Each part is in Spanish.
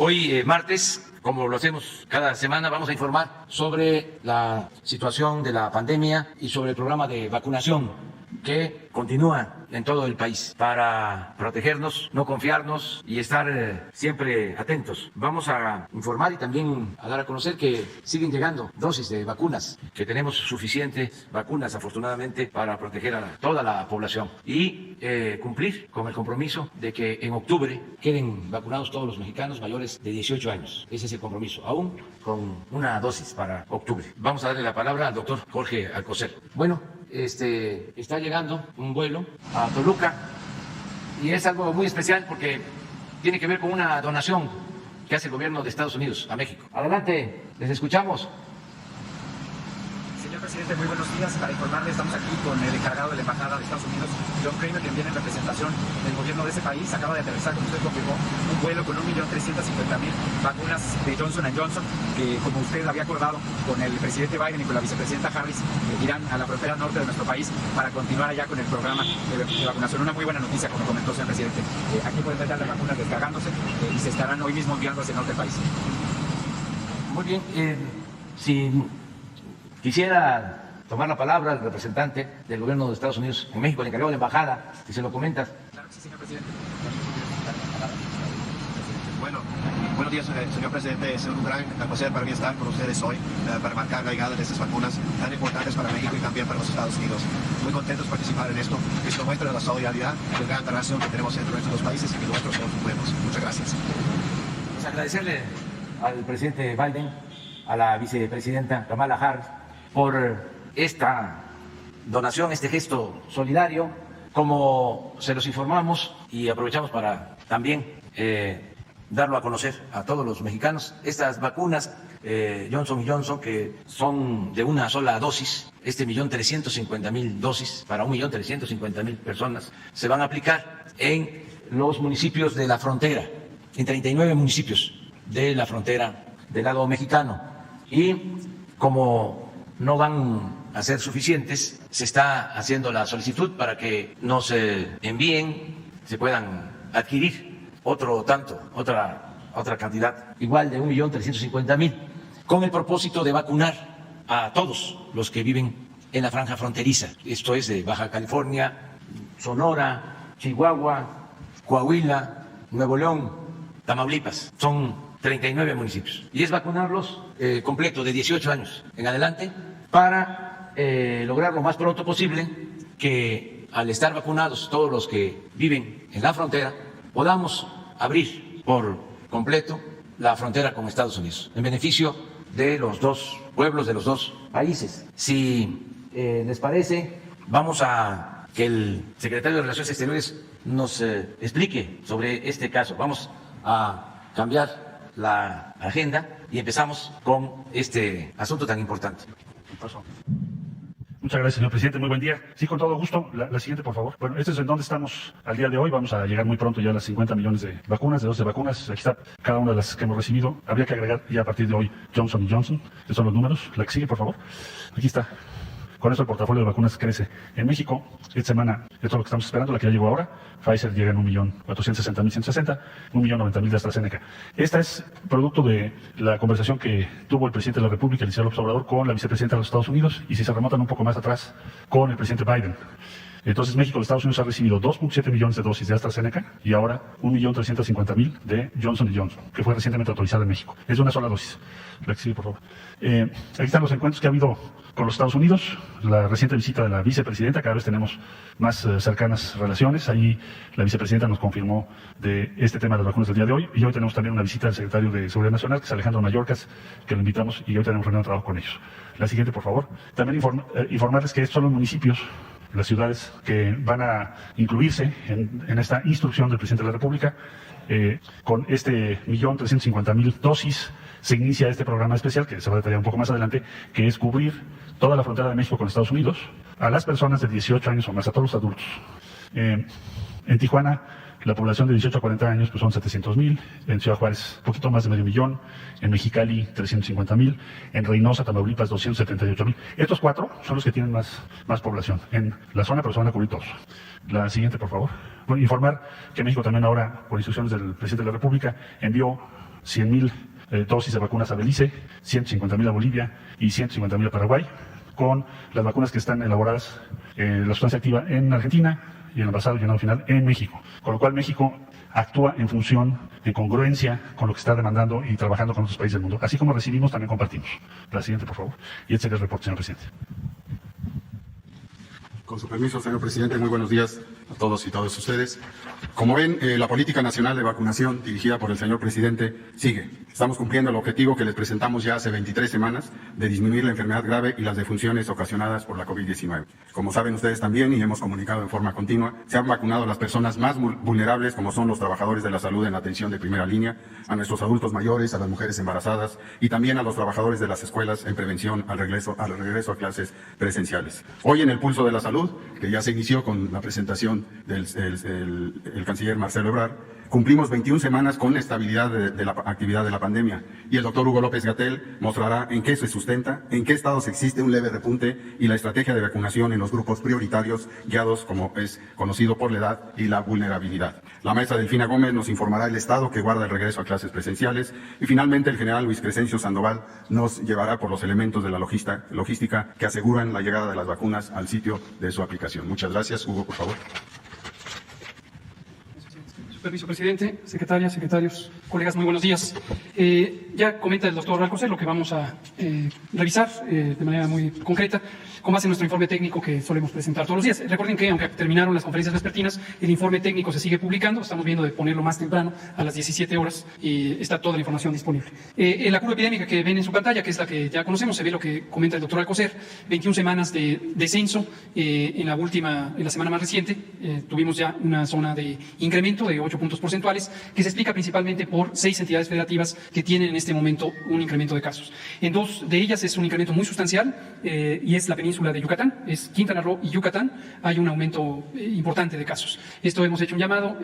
Hoy, martes, como lo hacemos cada semana, vamos a informar sobre la situación de la pandemia y sobre el programa de vacunación que continúa en todo el país para protegernos, no confiarnos y estar siempre atentos. Vamos a informar y también a dar a conocer que siguen llegando dosis de vacunas, que tenemos suficientes vacunas afortunadamente para proteger a toda la población y cumplir con el compromiso de que en octubre queden vacunados todos los mexicanos mayores de 18 años. Ese es el compromiso, aún con una dosis para octubre. Vamos a darle la palabra al doctor Jorge Alcocer. Bueno, está llegando un vuelo a Toluca y es algo muy especial porque tiene que ver con una donación que hace el gobierno de Estados Unidos a México. Adelante, les escuchamos. Señor presidente, muy buenos días. Para informarle, estamos aquí con el encargado de la Embajada de Estados Unidos, John Kramer, quien viene en representación del gobierno de ese país. Acaba de aterrizar, como usted confirmó, un vuelo con 1.350.000 vacunas de Johnson & Johnson, que, como usted había acordado con el presidente Biden y con la vicepresidenta Harris, irán a la frontera norte de nuestro país para continuar allá con el programa de vacunación. Una muy buena noticia, como comentó el señor presidente. Aquí pueden ver las vacunas descargándose y se estarán hoy mismo enviando hacia el norte del país. Muy bien. Si quisiera tomar la palabra el representante del gobierno de Estados Unidos en México, el encargado de la embajada, si se lo comentas. Claro que sí, señor presidente. Bueno, buenos días, señor presidente. Es un gran placer para mí estar con ustedes hoy para marcar la llegada de estas vacunas tan importantes para México y también para los Estados Unidos. Muy contentos de participar en esto. Esto muestra la solidaridad y la gran relación que tenemos entre nuestros dos países y que nosotros somos pueblos. Muchas gracias. Pues agradecerle al presidente Biden, a la vicepresidenta Kamala Harris, por esta donación, este gesto solidario. Como se los informamos y aprovechamos para también darlo a conocer a todos los mexicanos, estas vacunas Johnson & Johnson, que son de una sola dosis, 1.350.000 dosis para 1.350.000 personas, se van a aplicar en los municipios de la frontera, en 39 municipios de la frontera del lado mexicano. Y como no van a ser suficientes, se está haciendo la solicitud para que nos envíen, se puedan adquirir otra cantidad igual de 1.350.000, con el propósito de vacunar a todos los que viven en la franja fronteriza. Esto es de Baja California, Sonora, Chihuahua, Coahuila, Nuevo León, Tamaulipas. Son 39 municipios. Y es vacunarlos completo de 18 años en adelante para lograr lo más pronto posible que al estar vacunados todos los que viven en la frontera podamos abrir por completo la frontera con Estados Unidos en beneficio de los dos pueblos, de los dos países. Si les parece, vamos a que el secretario de Relaciones Exteriores nos explique sobre este caso. Vamos a cambiar la agenda y empezamos con este asunto tan importante. Muchas gracias, señor presidente. Muy buen día. Sí, con todo gusto. La siguiente, por favor. Bueno, este es en donde estamos al día de hoy. Vamos a llegar muy pronto ya a las 50 millones de vacunas, de dosis de vacunas. Aquí está cada una de las que hemos recibido. Habría que agregar ya a partir de hoy Johnson & Johnson. Estos son los números. La que sigue, por favor. Aquí está. Con eso el portafolio de vacunas crece. En México, esta semana, esto es lo que estamos esperando, la que ya llegó ahora. Pfizer llega en 1.460.160, 1.090.000 de AstraZeneca. Esta es producto de la conversación que tuvo el presidente de la República, el licenciado López Obrador, con la vicepresidenta de los Estados Unidos, y si se remontan un poco más atrás, con el presidente Biden. Entonces, México, los Estados Unidos, ha recibido 2.7 millones de dosis de AstraZeneca y ahora 1.350.000 de Johnson & Johnson, que fue recientemente autorizada en México. Es de una sola dosis. La que sigue, por favor. Aquí están los encuentros que ha habido con los Estados Unidos, la reciente visita de la vicepresidenta, cada vez tenemos más cercanas relaciones. Ahí la vicepresidenta nos confirmó de este tema de las vacunas del día de hoy, y hoy tenemos también una visita del secretario de Seguridad Nacional, que es Alejandro Mayorkas, que lo invitamos, y hoy tenemos reunión de trabajo con ellos. La siguiente, por favor. También informarles que estos son los municipios las ciudades que van a incluirse en esta instrucción del presidente de la República. Con este 1.350.000 dosis se inicia este programa especial, que se va a detallar un poco más adelante, que es cubrir toda la frontera de México con Estados Unidos a las personas de 18 años o más, a todos los adultos. En Tijuana, la población de 18 a 40 años pues son 700.000, en Ciudad Juárez un poquito más de 500.000, en Mexicali 350.000, en Reynosa, Tamaulipas 278.000. Estos 4 son los que tienen más población en la zona, pero se van a cubrir todos. La siguiente, por favor. Bueno, informar que México también ahora, por instrucciones del presidente de la República, envió 100.000 dosis de vacunas a Belice, 150.000 a Bolivia y 150.000 a Paraguay, con las vacunas que están elaboradas, la sustancia activa en Argentina y el envasado y llenado final en México. Con lo cual México actúa en función, en congruencia con lo que está demandando y trabajando con otros países del mundo. Así como recibimos, también compartimos. La siguiente, por favor. Y este es el reporte, señor presidente. Con su permiso, señor presidente, muy buenos días a todos y todas ustedes. Como ven, la política nacional de vacunación dirigida por el señor presidente sigue. Estamos cumpliendo el objetivo que les presentamos ya hace 23 semanas de disminuir la enfermedad grave y las defunciones ocasionadas por la COVID-19. Como saben ustedes también, y hemos comunicado en forma continua, se han vacunado a las personas más vulnerables, como son los trabajadores de la salud en atención de primera línea, a nuestros adultos mayores, a las mujeres embarazadas y también a los trabajadores de las escuelas en prevención al regreso a clases presenciales. Hoy en el Pulso de la Salud, que ya se inició con la presentación del canciller Marcelo Ebrard, cumplimos 21 semanas con la estabilidad de la actividad de la pandemia y el doctor Hugo López-Gatell mostrará en qué se sustenta, en qué estados existe un leve repunte y la estrategia de vacunación en los grupos prioritarios guiados, como es conocido, por la edad y la vulnerabilidad. La maestra Delfina Gómez nos informará el estado que guarda el regreso a clases presenciales y finalmente el general Luis Crescencio Sandoval nos llevará por los elementos de la logística que aseguran la llegada de las vacunas al sitio de su aplicación. Muchas gracias. Hugo, por favor. Permiso, presidente, secretarias, secretarios, colegas, muy buenos días. Ya comenta el doctor Alcocer lo que vamos a revisar de manera muy concreta, con base en nuestro informe técnico que solemos presentar todos los días. Recuerden que, aunque terminaron las conferencias vespertinas, el informe técnico se sigue publicando. Estamos viendo de ponerlo más temprano, a las 17 horas, y está toda la información disponible. En la curva epidémica que ven en su pantalla, que es la que ya conocemos, se ve lo que comenta el doctor Alcocer: 21 semanas de descenso. En la semana más reciente, tuvimos ya una zona de incremento de 8 puntos porcentuales, que se explica principalmente por 6 entidades federativas que tienen en este momento un incremento de casos. En 2 de ellas es un incremento muy sustancial, y es la península de Yucatán, es Quintana Roo y Yucatán. Hay un aumento importante de casos. Esto hemos hecho un llamado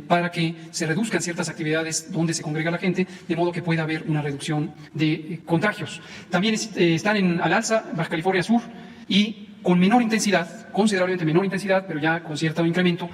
para que se reduzcan ciertas actividades donde se congrega la gente, de modo que pueda haber una reducción de contagios. También están al alza Baja California Sur y, con menor intensidad, considerablemente menor intensidad, pero ya con cierto incremento,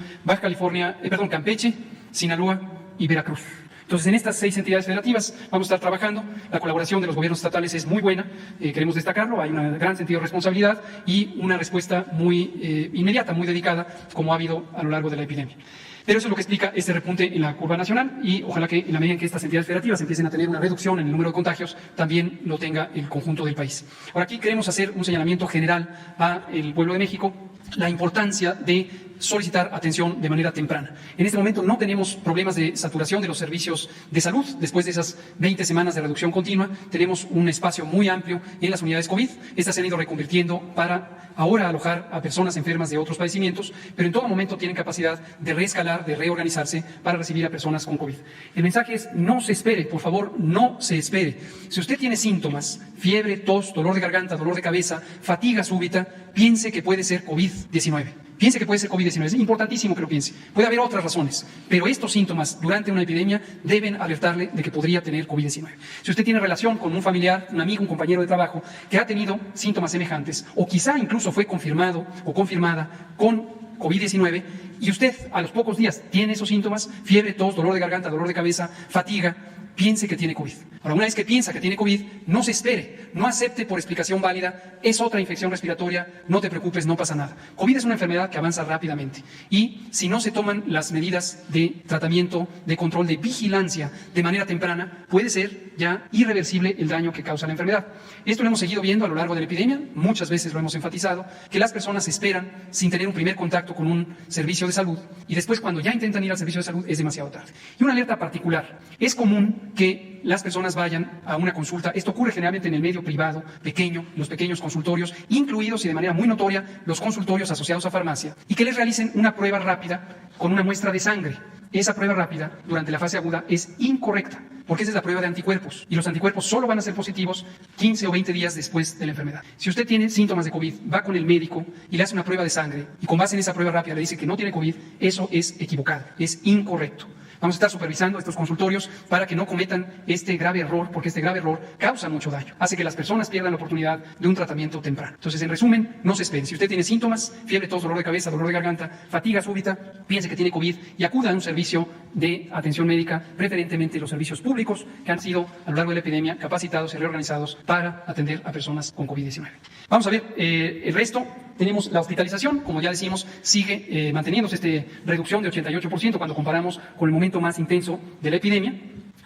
Campeche, Sinaloa y Veracruz. Entonces, en estas 6 entidades federativas vamos a estar trabajando. La colaboración de los gobiernos estatales es muy buena, queremos destacarlo. Hay un gran sentido de responsabilidad y una respuesta muy inmediata, muy dedicada, como ha habido a lo largo de la epidemia. Pero eso es lo que explica este repunte en la curva nacional, y ojalá que, en la medida en que estas entidades federativas empiecen a tener una reducción en el número de contagios, también lo tenga el conjunto del país. Ahora, aquí queremos hacer un señalamiento general al pueblo de México: la importancia de solicitar atención de manera temprana. En este momento no tenemos problemas de saturación de los servicios de salud. Después de esas 20 semanas de reducción continua, tenemos un espacio muy amplio en las unidades COVID. Estas se han ido reconvirtiendo para ahora alojar a personas enfermas de otros padecimientos, pero en todo momento tienen capacidad de reescalar, de reorganizarse para recibir a personas con COVID. El mensaje es: no se espere, por favor, no se espere. Si usted tiene síntomas, fiebre, tos, dolor de garganta, dolor de cabeza, fatiga súbita, piense que puede ser COVID-19. Piense que puede ser COVID-19, es importantísimo que lo piense. Puede haber otras razones, pero estos síntomas durante una epidemia deben alertarle de que podría tener COVID-19. Si usted tiene relación con un familiar, un amigo, un compañero de trabajo que ha tenido síntomas semejantes, o quizá incluso fue confirmado o confirmada con COVID-19, y usted a los pocos días tiene esos síntomas, fiebre, tos, dolor de garganta, dolor de cabeza, fatiga, piense que tiene COVID. Ahora, una vez que piensa que tiene COVID, no se espere, no acepte por explicación válida: es otra infección respiratoria, no te preocupes, no pasa nada. COVID es una enfermedad que avanza rápidamente, y si no se toman las medidas de tratamiento, de control, de vigilancia de manera temprana, puede ser ya irreversible el daño que causa la enfermedad. Esto lo hemos seguido viendo a lo largo de la epidemia, muchas veces lo hemos enfatizado, que las personas esperan sin tener un primer contacto con un servicio de salud, y después, cuando ya intentan ir al servicio de salud, es demasiado tarde. Y una alerta particular: es común que las personas vayan a una consulta. Esto ocurre generalmente en el medio privado, pequeño, los pequeños consultorios, incluidos y de manera muy notoria los consultorios asociados a farmacia, y que les realicen una prueba rápida con una muestra de sangre. Esa prueba rápida durante la fase aguda es incorrecta, porque esa es la prueba de anticuerpos, y los anticuerpos solo van a ser positivos 15 o 20 días después de la enfermedad. Si usted tiene síntomas de COVID, va con el médico y le hace una prueba de sangre, y con base en esa prueba rápida le dice que no tiene COVID, eso es equivocado, es incorrecto. Vamos a estar supervisando estos consultorios para que no cometan este grave error, porque este grave error causa mucho daño, hace que las personas pierdan la oportunidad de un tratamiento temprano. Entonces, en resumen, no se esperen. Si usted tiene síntomas, fiebre, tos, dolor de cabeza, dolor de garganta, fatiga súbita, piense que tiene COVID y acuda a un servicio de atención médica, preferentemente los servicios públicos que han sido a lo largo de la epidemia capacitados y reorganizados para atender a personas con COVID-19. Vamos a ver el resto. Tenemos la hospitalización, como ya decimos, sigue manteniéndose esta reducción de 88% cuando comparamos con el momento más intenso de la epidemia.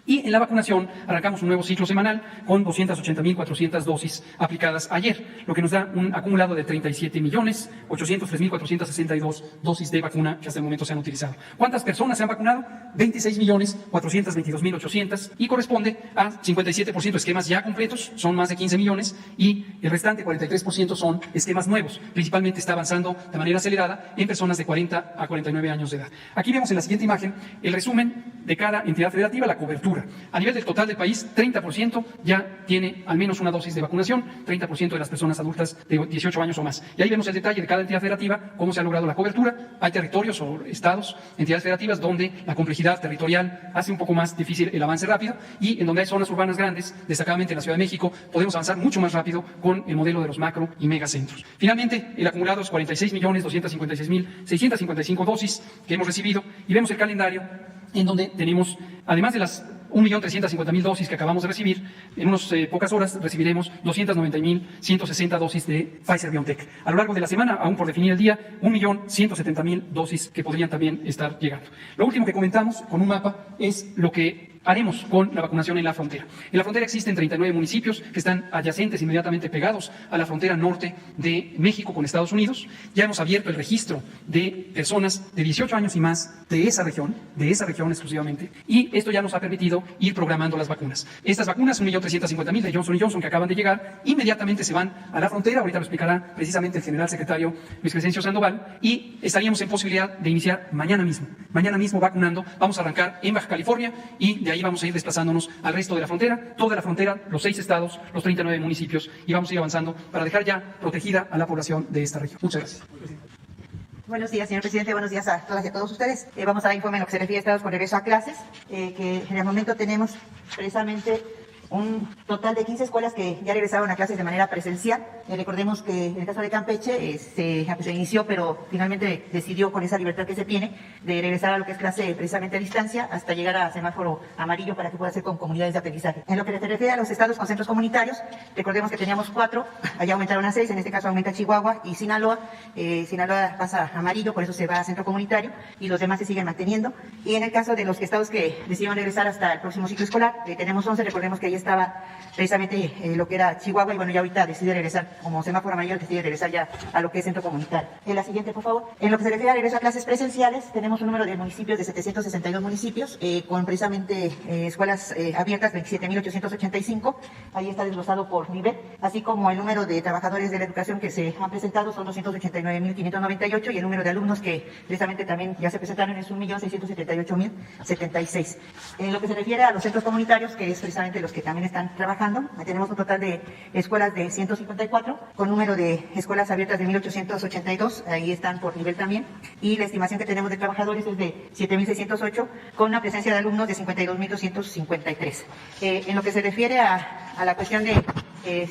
Y en la vacunación arrancamos un nuevo ciclo semanal con 280.400 dosis aplicadas ayer, lo que nos da un acumulado de 37.803.462 dosis de vacuna que hasta el momento se han utilizado. ¿Cuántas personas se han vacunado? 26.422.800 y corresponde a 57% esquemas ya completos, son más de 15 millones, y el restante 43% son esquemas nuevos. Principalmente está avanzando de manera acelerada en personas de 40 a 49 años de edad. Aquí vemos en la siguiente imagen el resumen de cada entidad federativa, la cobertura. A nivel del total del país, 30% ya tiene al menos una dosis de vacunación, 30% de las personas adultas de 18 años o más. Y ahí vemos el detalle de cada entidad federativa, cómo se ha logrado la cobertura. Hay territorios o estados, entidades federativas, donde la complejidad territorial hace un poco más difícil el avance rápido, y en donde hay zonas urbanas grandes, destacadamente en la Ciudad de México, podemos avanzar mucho más rápido con el modelo de los macro y megacentros. Finalmente, el acumulado es 46.256.655 dosis que hemos recibido, y vemos el calendario en donde tenemos, además de las 1.350.000 dosis que acabamos de recibir, en unas pocas horas recibiremos 290.160 dosis de Pfizer-BioNTech. A lo largo de la semana, aún por definir el día, 1.170.000 dosis que podrían también estar llegando. Lo último que comentamos con un mapa es lo que haremos con la vacunación en la frontera. En la frontera existen 39 municipios que están adyacentes, inmediatamente pegados a la frontera norte de México con Estados Unidos. Ya hemos abierto el registro de personas de 18 años y más de esa región exclusivamente, y esto ya nos ha permitido ir programando las vacunas. Estas vacunas, 1.350.000 de Johnson & Johnson que acaban de llegar, inmediatamente se van a la frontera. Ahorita lo explicará precisamente el general secretario Luis Crescencio Sandoval, y estaríamos en posibilidad de iniciar mañana mismo vacunando. Vamos a arrancar en Baja California y de ahí vamos a ir desplazándonos al resto de la frontera, toda la frontera, los 6 estados, los 39 municipios, y vamos a ir avanzando para dejar ya protegida a la población de esta región. Muchas gracias. Buenos días, señor presidente. Buenos días a todas y a todos ustedes. Vamos a dar informe en lo que se refiere a estados con regreso a clases, que en el momento tenemos precisamente un total de 15 escuelas que ya regresaron a clases de manera presencial. Recordemos que en el caso de Campeche se inició, pero finalmente decidió, con esa libertad que se tiene, de regresar a lo que es clase precisamente a distancia hasta llegar a semáforo amarillo para que pueda ser con comunidades de aprendizaje. En lo que se refiere a los estados con centros comunitarios, recordemos que teníamos 4, allá aumentaron a 6, en este caso aumenta Chihuahua y Sinaloa. Sinaloa pasa a amarillo, por eso se va a centro comunitario, y los demás se siguen manteniendo. Y en el caso de los estados que decidieron regresar hasta el próximo ciclo escolar, tenemos 11, recordemos que ahí estaba precisamente lo que era Chihuahua, y bueno, ya ahorita decide regresar como semáforo amarillo, decide regresar ya a lo que es centro comunitario. En la siguiente, por favor. En lo que se refiere a regreso a clases presenciales, tenemos un número de municipios de 762 municipios, con precisamente escuelas abiertas 27.885, ahí está desglosado por nivel, así como el número de trabajadores de la educación que se han presentado son 289.598, y el número de alumnos que precisamente también ya se presentaron es 1.678.076. En lo que se refiere a los centros comunitarios, que es precisamente los que también están trabajando, tenemos un total de escuelas de 154, con número de escuelas abiertas de 1.882, ahí están por nivel también, y la estimación que tenemos de trabajadores es de 7.608, con una presencia de alumnos de 52.253. En lo que se refiere a la cuestión de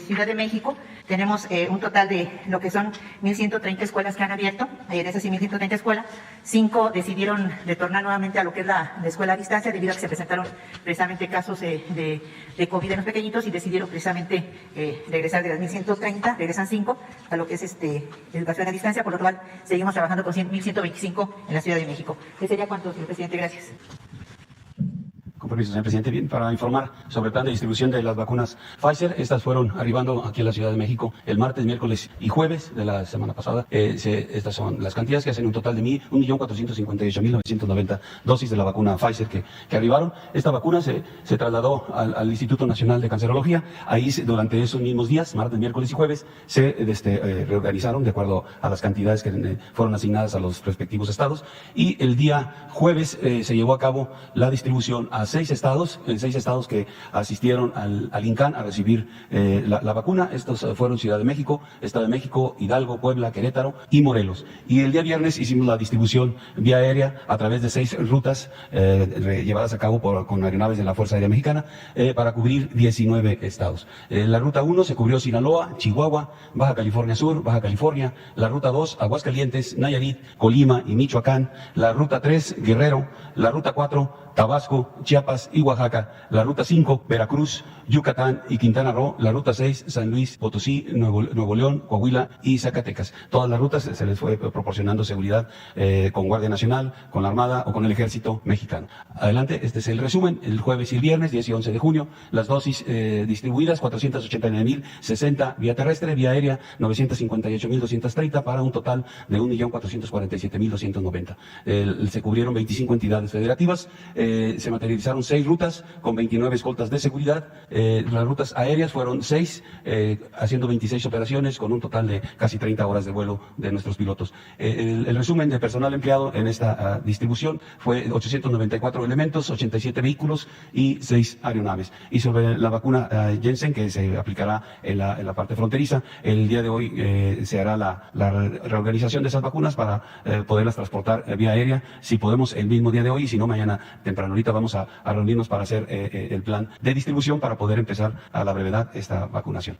Ciudad de México, tenemos un total de lo que son 1.130 escuelas que han abierto. De esas 1.130 escuelas, 5 decidieron retornar nuevamente a lo que es la escuela a distancia, debido a que se presentaron precisamente casos de COVID en los pequeñitos, y decidieron precisamente regresar de las 1.130, regresan 5 a lo que es educación a distancia, por lo cual seguimos trabajando con 1.125 en la Ciudad de México. ¿Qué sería cuánto, señor presidente? Gracias. permiso, señor presidente, bien, para informar sobre el plan de distribución de las vacunas Pfizer. Estas fueron arribando aquí a la Ciudad de México el martes, miércoles y jueves de la semana pasada. Estas son las cantidades que hacen un total de 1.458.990 dosis de la vacuna Pfizer que arribaron. Esta vacuna se trasladó al Instituto Nacional de Cancerología. Ahí, durante esos mismos días, martes, miércoles y jueves, se reorganizaron de acuerdo a las cantidades que fueron asignadas a los respectivos estados. Y el día jueves se llevó a cabo la distribución a 6 estados que asistieron al INCAN a recibir la vacuna. Estos fueron Ciudad de México, Estado de México, Hidalgo, Puebla, Querétaro y Morelos. Y el día viernes hicimos la distribución vía aérea a través de 6 rutas llevadas a cabo con aeronaves de la Fuerza Aérea Mexicana para cubrir 19 estados. La ruta 1 se cubrió Sinaloa, Chihuahua, Baja California Sur, Baja California. La ruta 2, Aguascalientes, Nayarit, Colima y Michoacán. La ruta 3, Guerrero. La ruta 4, Tabasco, Chiapas y Oaxaca. La ruta 5, Veracruz, Yucatán y Quintana Roo. La ruta 6, San Luis, Potosí, Nuevo León, Coahuila y Zacatecas. Todas las rutas se les fue proporcionando seguridad con Guardia Nacional, con la Armada o con el Ejército Mexicano. Adelante, este es el resumen. El jueves y el viernes, 10 y 11 de junio, las dosis distribuidas, 489.060 vía terrestre, vía aérea, 958.230 para un total de 1.447.290. Se cubrieron 25 entidades federativas. Se materializaron 6 rutas con 29 escoltas de seguridad. Las rutas aéreas fueron 6, haciendo 26 operaciones con un total de casi 30 horas de vuelo de nuestros pilotos. El resumen de personal empleado en esta distribución fue 894 elementos, 87 vehículos y 6 aeronaves. Y sobre la vacuna Janssen, que se aplicará en la parte fronteriza, el día de hoy se hará la reorganización de esas vacunas para poderlas transportar vía aérea, si podemos el mismo día de hoy, y si no mañana temprano. Ahorita vamos a reunirnos para hacer el plan de distribución para poder empezar a la brevedad esta vacunación.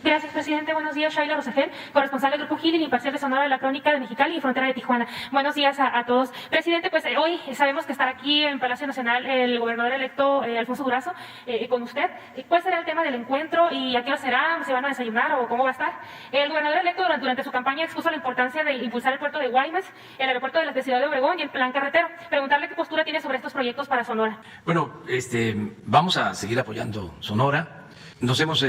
Gracias, presidente. Buenos días, Shaila Rosefel, corresponsal del Grupo Gil, imparcial de Sonora de la Crónica de Mexicali y Frontera de Tijuana. Buenos días a todos. Presidente, pues hoy sabemos que estará aquí en Palacio Nacional el gobernador electo Alfonso Durazo con usted. ¿Cuál será el tema del encuentro y a qué hora será? ¿Se van a desayunar o cómo va a estar? El gobernador electo durante su campaña expuso la importancia de impulsar el puerto de Guaymas, el aeropuerto de la Ciudad de Obregón y el plan carretero. Preguntarle qué postura tiene sobre estos proyectos para Sonora. Bueno, vamos a seguir apoyando Sonora. Nos hemos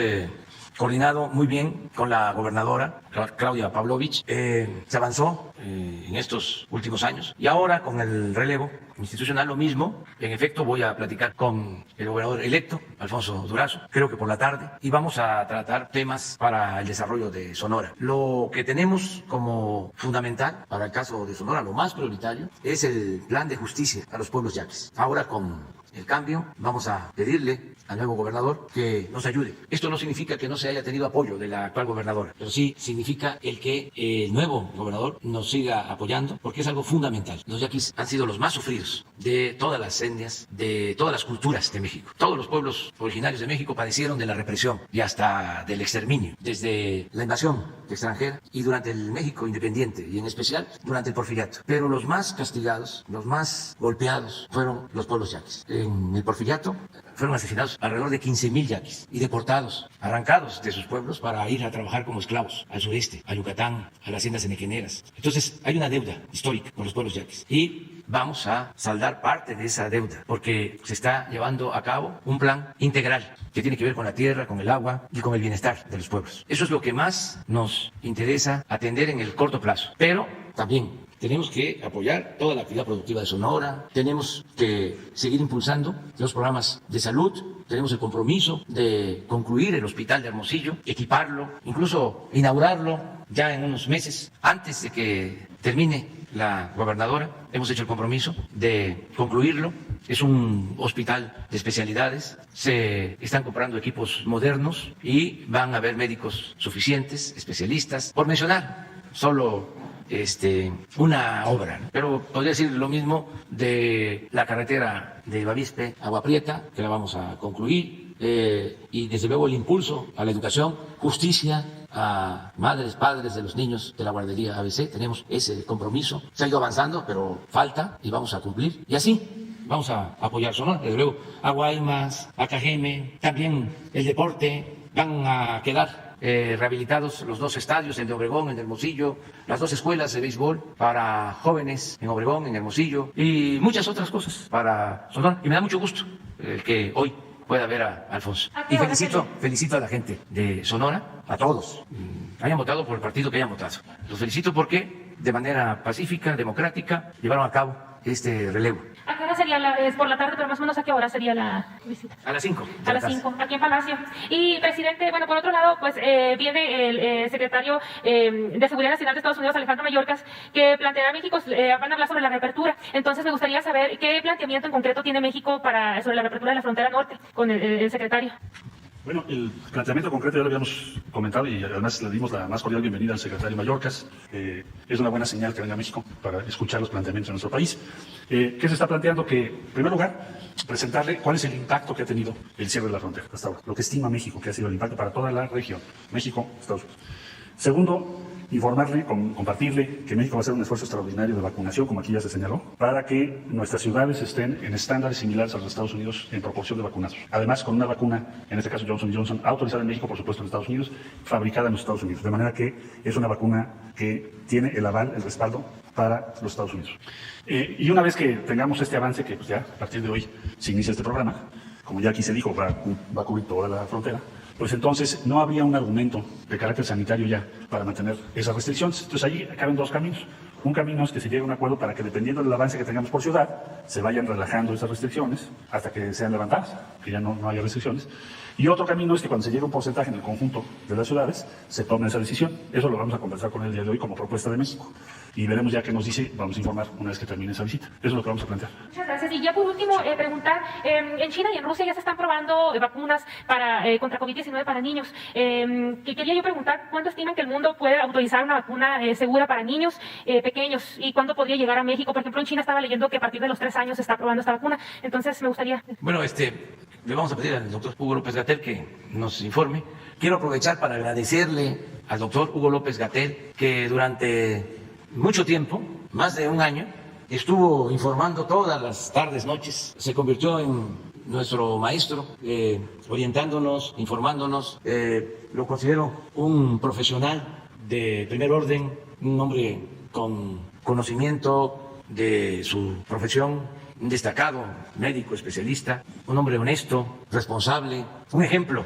coordinado muy bien con la gobernadora Claudia Pavlovich. Se avanzó en estos últimos años y ahora con el relevo institucional lo mismo. En efecto, voy a platicar con el gobernador electo Alfonso Durazo, creo que por la tarde, y vamos a tratar temas para el desarrollo de Sonora. Lo que tenemos como fundamental para el caso de Sonora, lo más prioritario, es el plan de justicia a los pueblos yaquis. Ahora con el cambio vamos a pedirle al nuevo gobernador que nos ayude. Esto no significa que no se haya tenido apoyo de la actual gobernadora, pero sí significa el que el nuevo gobernador nos siga apoyando, porque es algo fundamental. Los yaquis han sido los más sufridos de todas las etnias, de todas las culturas de México. Todos los pueblos originarios de México padecieron de la represión y hasta del exterminio, desde la invasión extranjera y durante el México independiente, y en especial durante el Porfiriato. Pero los más castigados, los más golpeados fueron los pueblos yaquis. En el Porfiriato fueron asesinados alrededor de 15,000 yaquis y deportados, arrancados de sus pueblos para ir a trabajar como esclavos al sureste, a Yucatán, a las haciendas enequeneras. Entonces hay una deuda histórica con los pueblos yaquis y vamos a saldar parte de esa deuda porque se está llevando a cabo un plan integral que tiene que ver con la tierra, con el agua y con el bienestar de los pueblos. Eso es lo que más nos interesa atender en el corto plazo, pero también tenemos que apoyar toda la actividad productiva de Sonora, tenemos que seguir impulsando los programas de salud, tenemos el compromiso de concluir el hospital de Hermosillo, equiparlo, incluso inaugurarlo ya en unos meses, antes de que termine la gobernadora. Hemos hecho el compromiso de concluirlo. Es un hospital de especialidades, se están comprando equipos modernos y van a haber médicos suficientes, especialistas, por mencionar solo una obra, pero podría decir lo mismo de la carretera de Bavispe a Agua Prieta, que la vamos a concluir, y desde luego el impulso a la educación, justicia a madres, padres de los niños de la guardería ABC. Tenemos ese compromiso, se ha ido avanzando, pero falta y vamos a cumplir, y así vamos a apoyar Sonora, desde luego a Guaymas, a Cajeme, también el deporte. Van a quedar rehabilitados los 2 estadios, el de Obregón, el de Hermosillo, las 2 escuelas de béisbol para jóvenes en Obregón, en Hermosillo y muchas otras cosas para Sonora. Y me da mucho gusto que hoy pueda ver a Alfonso. Y felicito a la gente de Sonora, a todos, hayan votado por el partido que hayan votado. Los felicito porque de manera pacífica, democrática, llevaron a cabo este relevo. ¿A qué hora sería es por la tarde, pero más o menos a qué hora sería la visita? A las 5. A las 5, aquí en Palacio. Y, presidente, bueno, por otro lado, pues viene el secretario de Seguridad Nacional de Estados Unidos, Alejandro Mayorkas, que planteará a México, van a hablar sobre la reapertura. Entonces, me gustaría saber qué planteamiento en concreto tiene México sobre la reapertura de la frontera norte con el secretario. Bueno, el planteamiento concreto ya lo habíamos comentado y además le dimos la más cordial bienvenida al secretario Mayorkas. Es una buena señal que venga a México para escuchar los planteamientos de nuestro país. ¿Qué se está planteando? Que, en primer lugar, presentarle cuál es el impacto que ha tenido el cierre de la frontera hasta ahora, lo que estima México que ha sido el impacto para toda la región, México, Estados Unidos. Segundo, informarle, compartirle que México va a hacer un esfuerzo extraordinario de vacunación, como aquí ya se señaló, para que nuestras ciudades estén en estándares similares a los Estados Unidos en proporción de vacunados. Además, con una vacuna, en este caso Johnson & Johnson, autorizada en México, por supuesto en Estados Unidos, fabricada en los Estados Unidos. De manera que es una vacuna que tiene el aval, el respaldo para los Estados Unidos. Y una vez que tengamos este avance, que pues ya a partir de hoy se inicia este programa, como ya aquí se dijo, va a cubrir toda la frontera, pues entonces no habría un argumento de carácter sanitario ya para mantener esas restricciones. Entonces allí caben 2 caminos. Un camino es que se llegue a un acuerdo para que, dependiendo del avance que tengamos por ciudad, se vayan relajando esas restricciones hasta que sean levantadas, que ya no haya restricciones. Y otro camino es que cuando se llegue a un porcentaje en el conjunto de las ciudades, se tome esa decisión. Eso lo vamos a conversar con él el día de hoy como propuesta de México. Y veremos ya qué nos dice, vamos a informar una vez que termine esa visita. Eso es lo que vamos a plantear. Muchas gracias. Y ya por último, preguntar, en China y en Rusia ya se están probando vacunas contra COVID-19 para niños. Que quería yo preguntar, ¿cuándo estiman que el mundo puede autorizar una vacuna segura para niños pequeños? ¿Y cuándo podría llegar a México? Por ejemplo, en China estaba leyendo que a partir de los 3 años se está probando esta vacuna. Entonces, me gustaría... Bueno, le vamos a pedir al doctor Hugo López-Gatell que nos informe. Quiero aprovechar para agradecerle al doctor Hugo López-Gatell que durante mucho tiempo, más de un año, estuvo informando todas las tardes, noches. Se convirtió en nuestro maestro, orientándonos, informándonos. Lo considero un profesional de primer orden, un hombre con conocimiento de su profesión, un destacado médico especialista, un hombre honesto, responsable, un ejemplo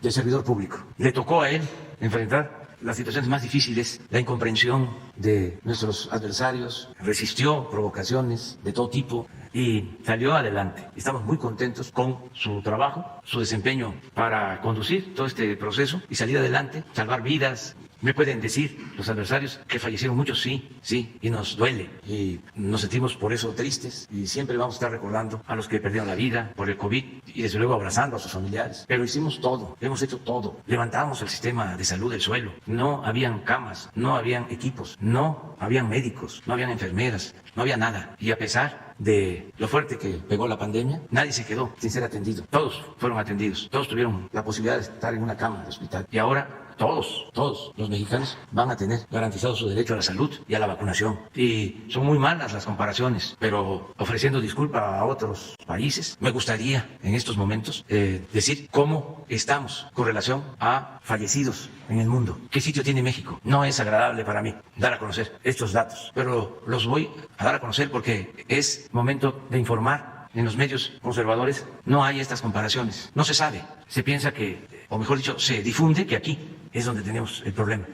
de servidor público. Le tocó a él enfrentar las situaciones más difíciles, la incomprensión de nuestros adversarios, resistió provocaciones de todo tipo y salió adelante. Estamos muy contentos con su trabajo, su desempeño para conducir todo este proceso y salir adelante, salvar vidas. Me pueden decir los adversarios que fallecieron muchos, sí, y nos duele y nos sentimos por eso tristes y siempre vamos a estar recordando a los que perdieron la vida por el COVID y desde luego abrazando a sus familiares. Pero hicimos todo, hemos hecho todo. Levantamos el sistema de salud del suelo. No habían camas, no habían equipos, no habían médicos, no habían enfermeras, no había nada. Y a pesar de lo fuerte que pegó la pandemia, nadie se quedó sin ser atendido. Todos fueron atendidos, todos tuvieron la posibilidad de estar en una cama de hospital. Y ahora todos los mexicanos van a tener garantizado su derecho a la salud y a la vacunación. Y son muy malas las comparaciones, pero ofreciendo disculpa a otros países, me gustaría en estos momentos decir cómo estamos con relación a fallecidos en el mundo. ¿Qué sitio tiene México? No es agradable para mí dar a conocer estos datos, pero los voy a dar a conocer porque es momento de informar. En los medios conservadores no hay estas comparaciones. No se sabe. Se piensa que, o mejor dicho, se difunde que aquí es donde tenemos el problema.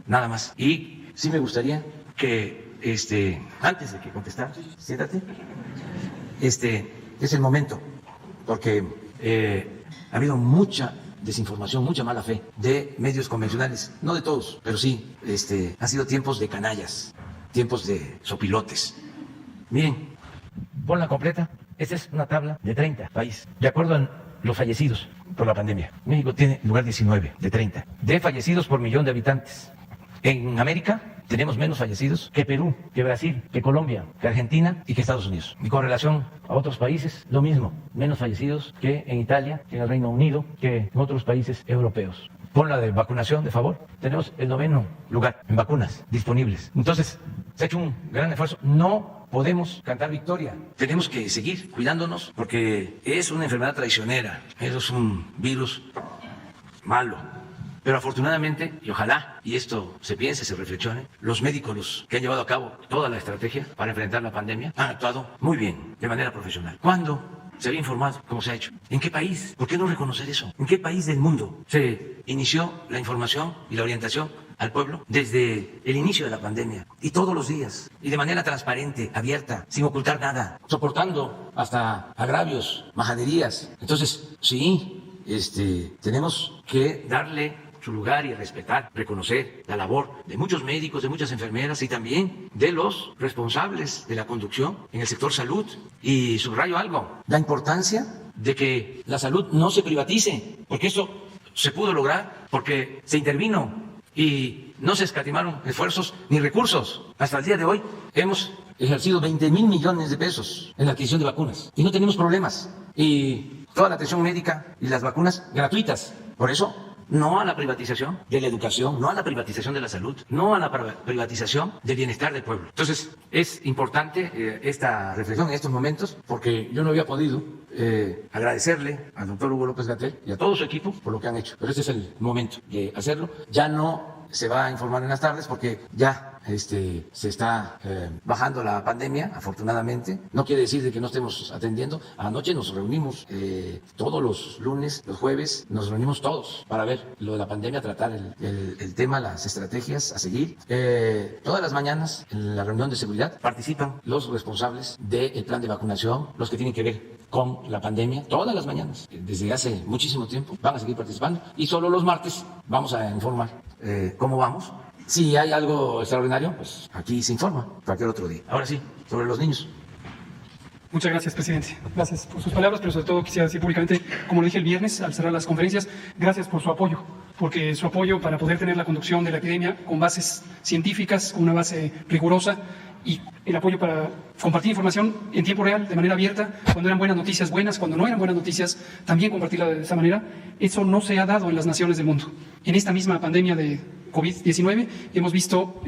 Nada más. Y sí me gustaría que, antes de que contestar, siéntate, es el momento, porque ha habido mucha desinformación, mucha mala fe de medios convencionales, no de todos, pero sí, han sido tiempos de canallas, tiempos de sopilotes. Miren, ponla completa. Esta es una tabla de 30 países. De acuerdo a los fallecidos por la pandemia, México tiene lugar 19 de 30. De fallecidos por millón de habitantes. En América tenemos menos fallecidos que Perú, que Brasil, que Colombia, que Argentina y que Estados Unidos. Y con relación a otros países, lo mismo. Menos fallecidos que en Italia, que en el Reino Unido, que en otros países europeos. Pon la de vacunación, de favor. Tenemos el 9º lugar en vacunas disponibles. Entonces, se ha hecho un gran esfuerzo. No podemos cantar victoria. Tenemos que seguir cuidándonos porque es una enfermedad traicionera. Es un virus malo Pero afortunadamente, y ojalá, y esto se piense, se reflexione, los médicos, los que han llevado a cabo toda la estrategia para enfrentar la pandemia, han actuado muy bien, de manera profesional. ¿Cuándo se había informado cómo se ha hecho? ¿En qué país? ¿Por qué no reconocer eso? ¿En qué país del mundo se inició la información y la orientación al pueblo desde el inicio de la pandemia? Y todos los días, y de manera transparente, abierta, sin ocultar nada, soportando hasta agravios, majaderías. Entonces, sí, tenemos que darle su lugar y respetar, reconocer la labor de muchos médicos, de muchas enfermeras y también de los responsables de la conducción en el sector salud. Y subrayo algo, la importancia de que la salud no se privatice, porque eso se pudo lograr porque se intervino y no se escatimaron esfuerzos ni recursos. Hasta el día de hoy hemos ejercido 20,000 millones de pesos en la adquisición de vacunas y no tenemos problemas. Y toda la atención médica y las vacunas gratuitas. Por eso, no a la privatización de la educación, no a la privatización de la salud, no a la privatización del bienestar del pueblo. Entonces, es importante esta reflexión en estos momentos, porque yo no había podido agradecerle al doctor Hugo López-Gatell y a todo su equipo por lo que han hecho. Pero este es el momento de hacerlo. Ya no se va a informar en las tardes porque ya se está bajando la pandemia, afortunadamente. No quiere decir de que no estemos atendiendo. Anoche nos reunimos todos los lunes, los jueves, nos reunimos todos para ver lo de la pandemia, tratar el tema, las estrategias a seguir. Todas las mañanas en la reunión de seguridad participan los responsables del plan de vacunación, los que tienen que ver con la pandemia, todas las mañanas, desde hace muchísimo tiempo, van a seguir participando y solo los martes vamos a informar cómo vamos. Si hay algo extraordinario, pues aquí se informa, cualquier otro día. Ahora sí, sobre los niños. Muchas gracias, presidente. Gracias por sus palabras, pero sobre todo quisiera decir públicamente, como lo dije el viernes al cerrar las conferencias, gracias por su apoyo, porque su apoyo para poder tener la conducción de la epidemia con bases científicas, con una base rigurosa, y el apoyo para compartir información en tiempo real, de manera abierta, cuando eran buenas noticias buenas, cuando no eran buenas noticias, también compartirla de esa manera. Eso no se ha dado en las naciones del mundo. En esta misma pandemia de COVID-19 hemos visto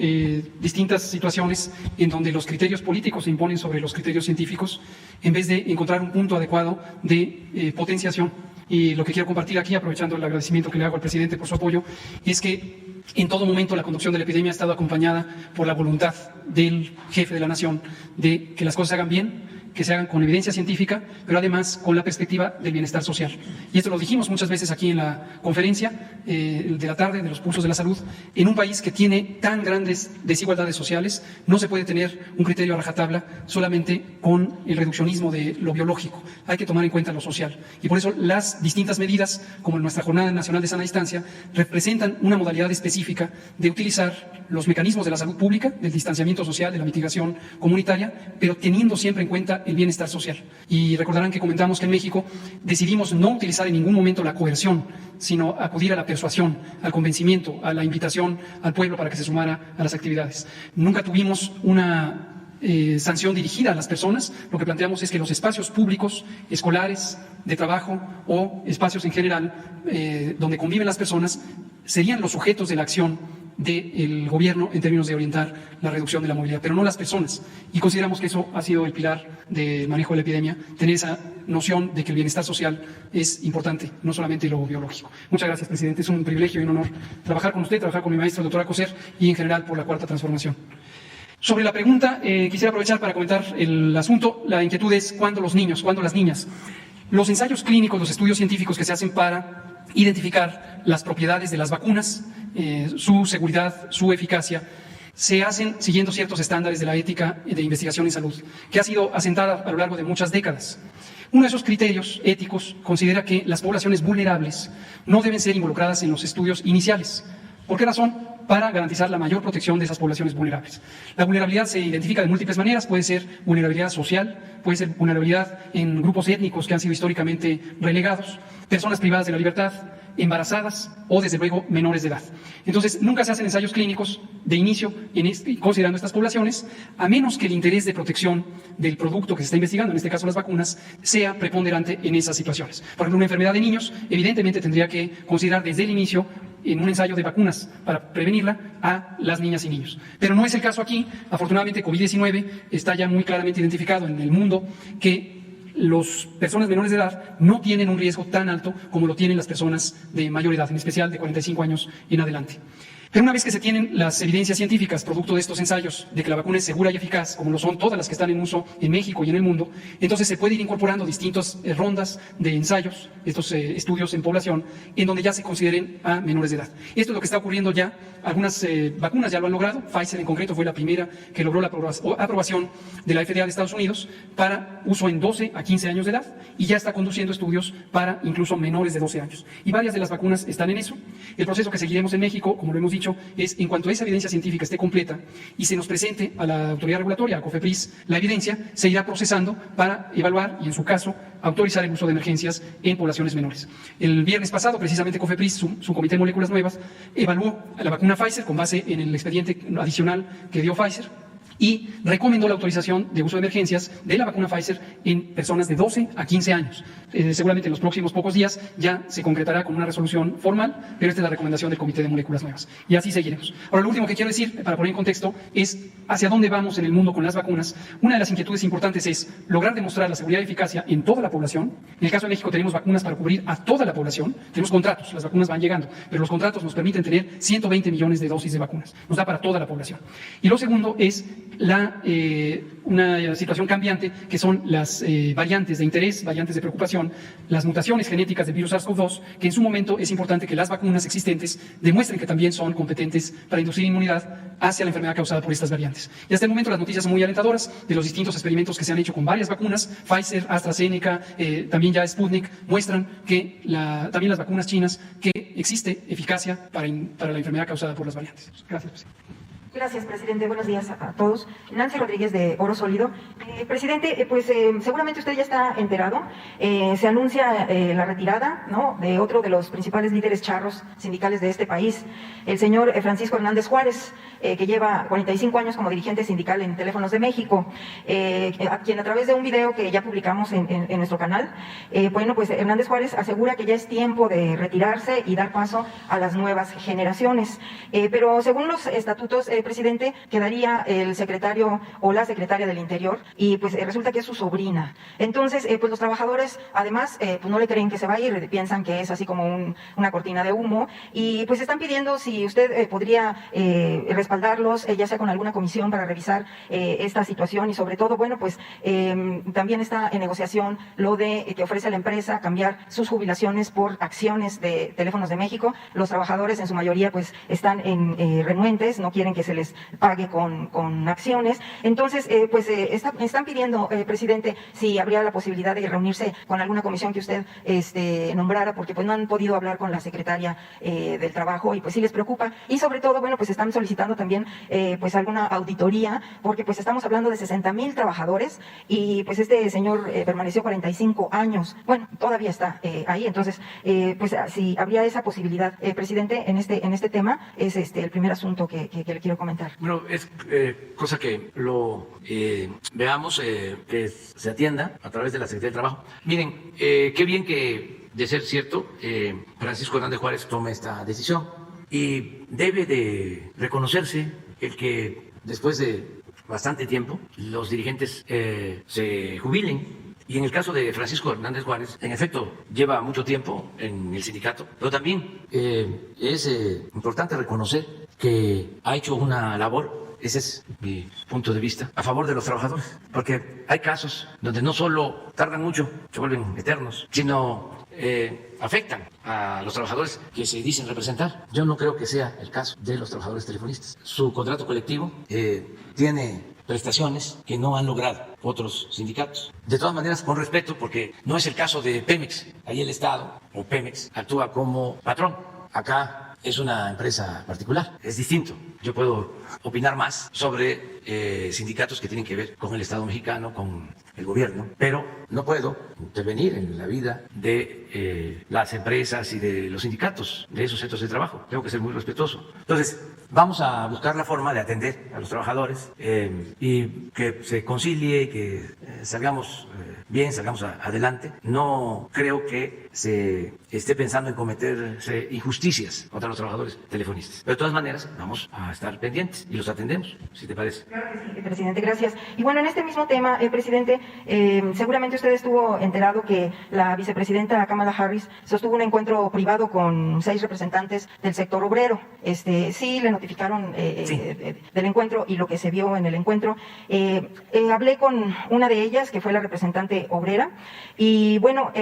distintas situaciones en donde los criterios políticos se imponen sobre los criterios científicos en vez de encontrar un punto adecuado de potenciación. Y lo que quiero compartir aquí, aprovechando el agradecimiento que le hago al presidente por su apoyo, es que en todo momento la conducción de la epidemia ha estado acompañada por la voluntad del jefe de la nación de que las cosas se hagan bien, que se hagan con evidencia científica, pero además con la perspectiva del bienestar social. Y esto lo dijimos muchas veces aquí en la conferencia de la tarde de los pulsos de la salud. En un país que tiene tan grandes desigualdades sociales, no se puede tener un criterio a rajatabla solamente con el reduccionismo de lo biológico. Hay que tomar en cuenta lo social. Y por eso las distintas medidas, como nuestra Jornada Nacional de Sana Distancia, representan una modalidad específica de utilizar los mecanismos de la salud pública, del distanciamiento social, de la mitigación comunitaria, pero teniendo siempre en cuenta el bienestar social. Y recordarán que comentamos que en México decidimos no utilizar en ningún momento la coerción, sino acudir a la persuasión, al convencimiento, a la invitación al pueblo para que se sumara a las actividades. Nunca tuvimos una sanción dirigida a las personas. Lo que planteamos es que los espacios públicos, escolares, de trabajo o espacios en general donde conviven las personas serían los sujetos de la acción del gobierno en términos de orientar la reducción de la movilidad, pero no las personas. Y consideramos que eso ha sido el pilar del manejo de la epidemia, tener esa noción de que el bienestar social es importante, no solamente lo biológico. Muchas gracias, presidente. Es un privilegio y un honor trabajar con usted, trabajar con mi maestro, el doctor Alcocer, y en general por la Cuarta Transformación. Sobre la pregunta, quisiera aprovechar para comentar el asunto. La inquietud es ¿cuándo los niños, cuándo las niñas? Los ensayos clínicos, los estudios científicos que se hacen para identificar las propiedades de las vacunas, su seguridad, su eficacia, se hacen siguiendo ciertos estándares de la ética de investigación en salud, que ha sido asentada a lo largo de muchas décadas. Uno de esos criterios éticos considera que las poblaciones vulnerables no deben ser involucradas en los estudios iniciales. ¿Por qué razón? Para garantizar la mayor protección de esas poblaciones vulnerables. La vulnerabilidad se identifica de múltiples maneras. Puede ser vulnerabilidad social, puede ser vulnerabilidad en grupos étnicos que han sido históricamente relegados, personas privadas de la libertad, embarazadas o, desde luego, menores de edad. Entonces, nunca se hacen ensayos clínicos de inicio considerando estas poblaciones, a menos que el interés de protección del producto que se está investigando, en este caso las vacunas, sea preponderante en esas situaciones. Por ejemplo, una enfermedad de niños, evidentemente tendría que considerar desde el inicio, en un ensayo de vacunas para prevenirla, a las niñas y niños. Pero no es el caso aquí. Afortunadamente, COVID-19 está ya muy claramente identificado en el mundo que las personas menores de edad no tienen un riesgo tan alto como lo tienen las personas de mayor edad, en especial de 45 años en adelante. Pero una vez que se tienen las evidencias científicas producto de estos ensayos de que la vacuna es segura y eficaz, como lo son todas las que están en uso en México y en el mundo, entonces se puede ir incorporando distintas rondas de ensayos, estos estudios en población, en donde ya se consideren a menores de edad. Esto es lo que está ocurriendo ya. Algunas vacunas ya lo han logrado. Pfizer en concreto fue la primera que logró la aprobación de la FDA de Estados Unidos para uso en 12 a 15 años de edad y ya está conduciendo estudios para incluso menores de 12 años. Y varias de las vacunas están en eso. El proceso que seguiremos en México, como lo hemos dicho, es en cuanto esa evidencia científica esté completa y se nos presente a la autoridad regulatoria, a COFEPRIS, la evidencia, se irá procesando para evaluar y, en su caso, autorizar el uso de emergencias en poblaciones menores. El viernes pasado, precisamente, COFEPRIS, su comité de moléculas nuevas, evaluó a la vacuna Pfizer con base en el expediente adicional que dio Pfizer y recomendó la autorización de uso de emergencias de la vacuna Pfizer en personas de 12 a 15 años. Seguramente en los próximos pocos días ya se concretará con una resolución formal, pero esta es la recomendación del Comité de Moléculas Nuevas. Y así seguiremos. Ahora, lo último que quiero decir, para poner en contexto, es hacia dónde vamos en el mundo con las vacunas. Una de las inquietudes importantes es lograr demostrar la seguridad y eficacia en toda la población. En el caso de México tenemos vacunas para cubrir a toda la población. Tenemos contratos, las vacunas van llegando, pero los contratos nos permiten tener 120 millones de dosis de vacunas. Nos da para toda la población. Y lo segundo es una situación cambiante, que son las variantes de interés, variantes de preocupación, las mutaciones genéticas del virus SARS-CoV-2, que en su momento es importante que las vacunas existentes demuestren que también son competentes para inducir inmunidad hacia la enfermedad causada por estas variantes. Y hasta el momento las noticias son muy alentadoras de los distintos experimentos que se han hecho con varias vacunas, Pfizer, AstraZeneca, también ya Sputnik, muestran que también las vacunas chinas, que existe eficacia para la enfermedad causada por las variantes. Gracias, presidente. Gracias, presidente. Buenos días a todos. Nancy Rodríguez, de Oro Sólido. Presidente, seguramente usted ya está enterado. Se anuncia la retirada, ¿no?, de otro de los principales líderes charros sindicales de este país, el señor Francisco Hernández Juárez, que lleva 45 años como dirigente sindical en Teléfonos de México, a quien a través de un video que ya publicamos en nuestro canal, pues Hernández Juárez asegura que ya es tiempo de retirarse y dar paso a las nuevas generaciones. Pero según los estatutos, presidente, quedaría el secretario o la secretaria del Interior y pues resulta que es su sobrina. Entonces, pues los trabajadores además pues no le creen que se va a ir, piensan que es así como una cortina de humo y pues están pidiendo si usted podría respaldarlos, ya sea con alguna comisión para revisar esta situación y sobre todo, bueno, pues también está en negociación lo de que ofrece la empresa cambiar sus jubilaciones por acciones de Teléfonos de México. Los trabajadores en su mayoría pues están renuentes, no quieren que se les pague con acciones. Entonces, están pidiendo, presidente, si habría la posibilidad de reunirse con alguna comisión que usted nombrara, porque pues no han podido hablar con la secretaria del Trabajo y pues sí les preocupa. Y sobre todo, bueno, pues están solicitando también pues alguna auditoría, porque pues estamos hablando de 60,000 trabajadores y pues este señor permaneció 45 años. Bueno, todavía está ahí. Entonces, pues si habría esa posibilidad, presidente, en este tema, es el primer asunto que le quiero comentar. Bueno, es cosa que lo veamos, que se atienda a través de la Secretaría del Trabajo. Miren, qué bien que, de ser cierto, Francisco Hernández Juárez tome esta decisión y debe de reconocerse el que después de bastante tiempo los dirigentes se jubilen. Y en el caso de Francisco Hernández Juárez, en efecto, lleva mucho tiempo en el sindicato, pero también es importante reconocer que ha hecho una labor, ese es mi punto de vista, a favor de los trabajadores, porque hay casos donde no solo tardan mucho, se vuelven eternos, sino afectan a los trabajadores que se dicen representar. Yo no creo que sea el caso de los trabajadores telefonistas. Su contrato colectivo tiene prestaciones que no han logrado otros sindicatos. De todas maneras, con respeto, porque no es el caso de Pemex. Ahí el Estado o Pemex actúa como patrón. Acá es una empresa particular, es distinto. Yo puedo opinar más sobre sindicatos que tienen que ver con el Estado mexicano, con el gobierno, pero no puedo intervenir en la vida de las empresas y de los sindicatos, de esos centros de trabajo. Tengo que ser muy respetuoso. Entonces, vamos a buscar la forma de atender a los trabajadores y que se concilie y que salgamos bien, salgamos adelante. No creo que se esté pensando en cometerse injusticias contra los trabajadores telefonistas. Pero de todas maneras, vamos a estar pendientes y los atendemos, si te parece. Claro que sí, presidente, gracias. Y bueno, en este mismo tema, presidente, seguramente usted estuvo enterado que la vicepresidenta Kamala Harris sostuvo un encuentro privado con 6 representantes del sector obrero. Sí, le notificaron del encuentro y lo que se vio en el encuentro. Hablé con una de ellas, que fue la representante obrera, y bueno,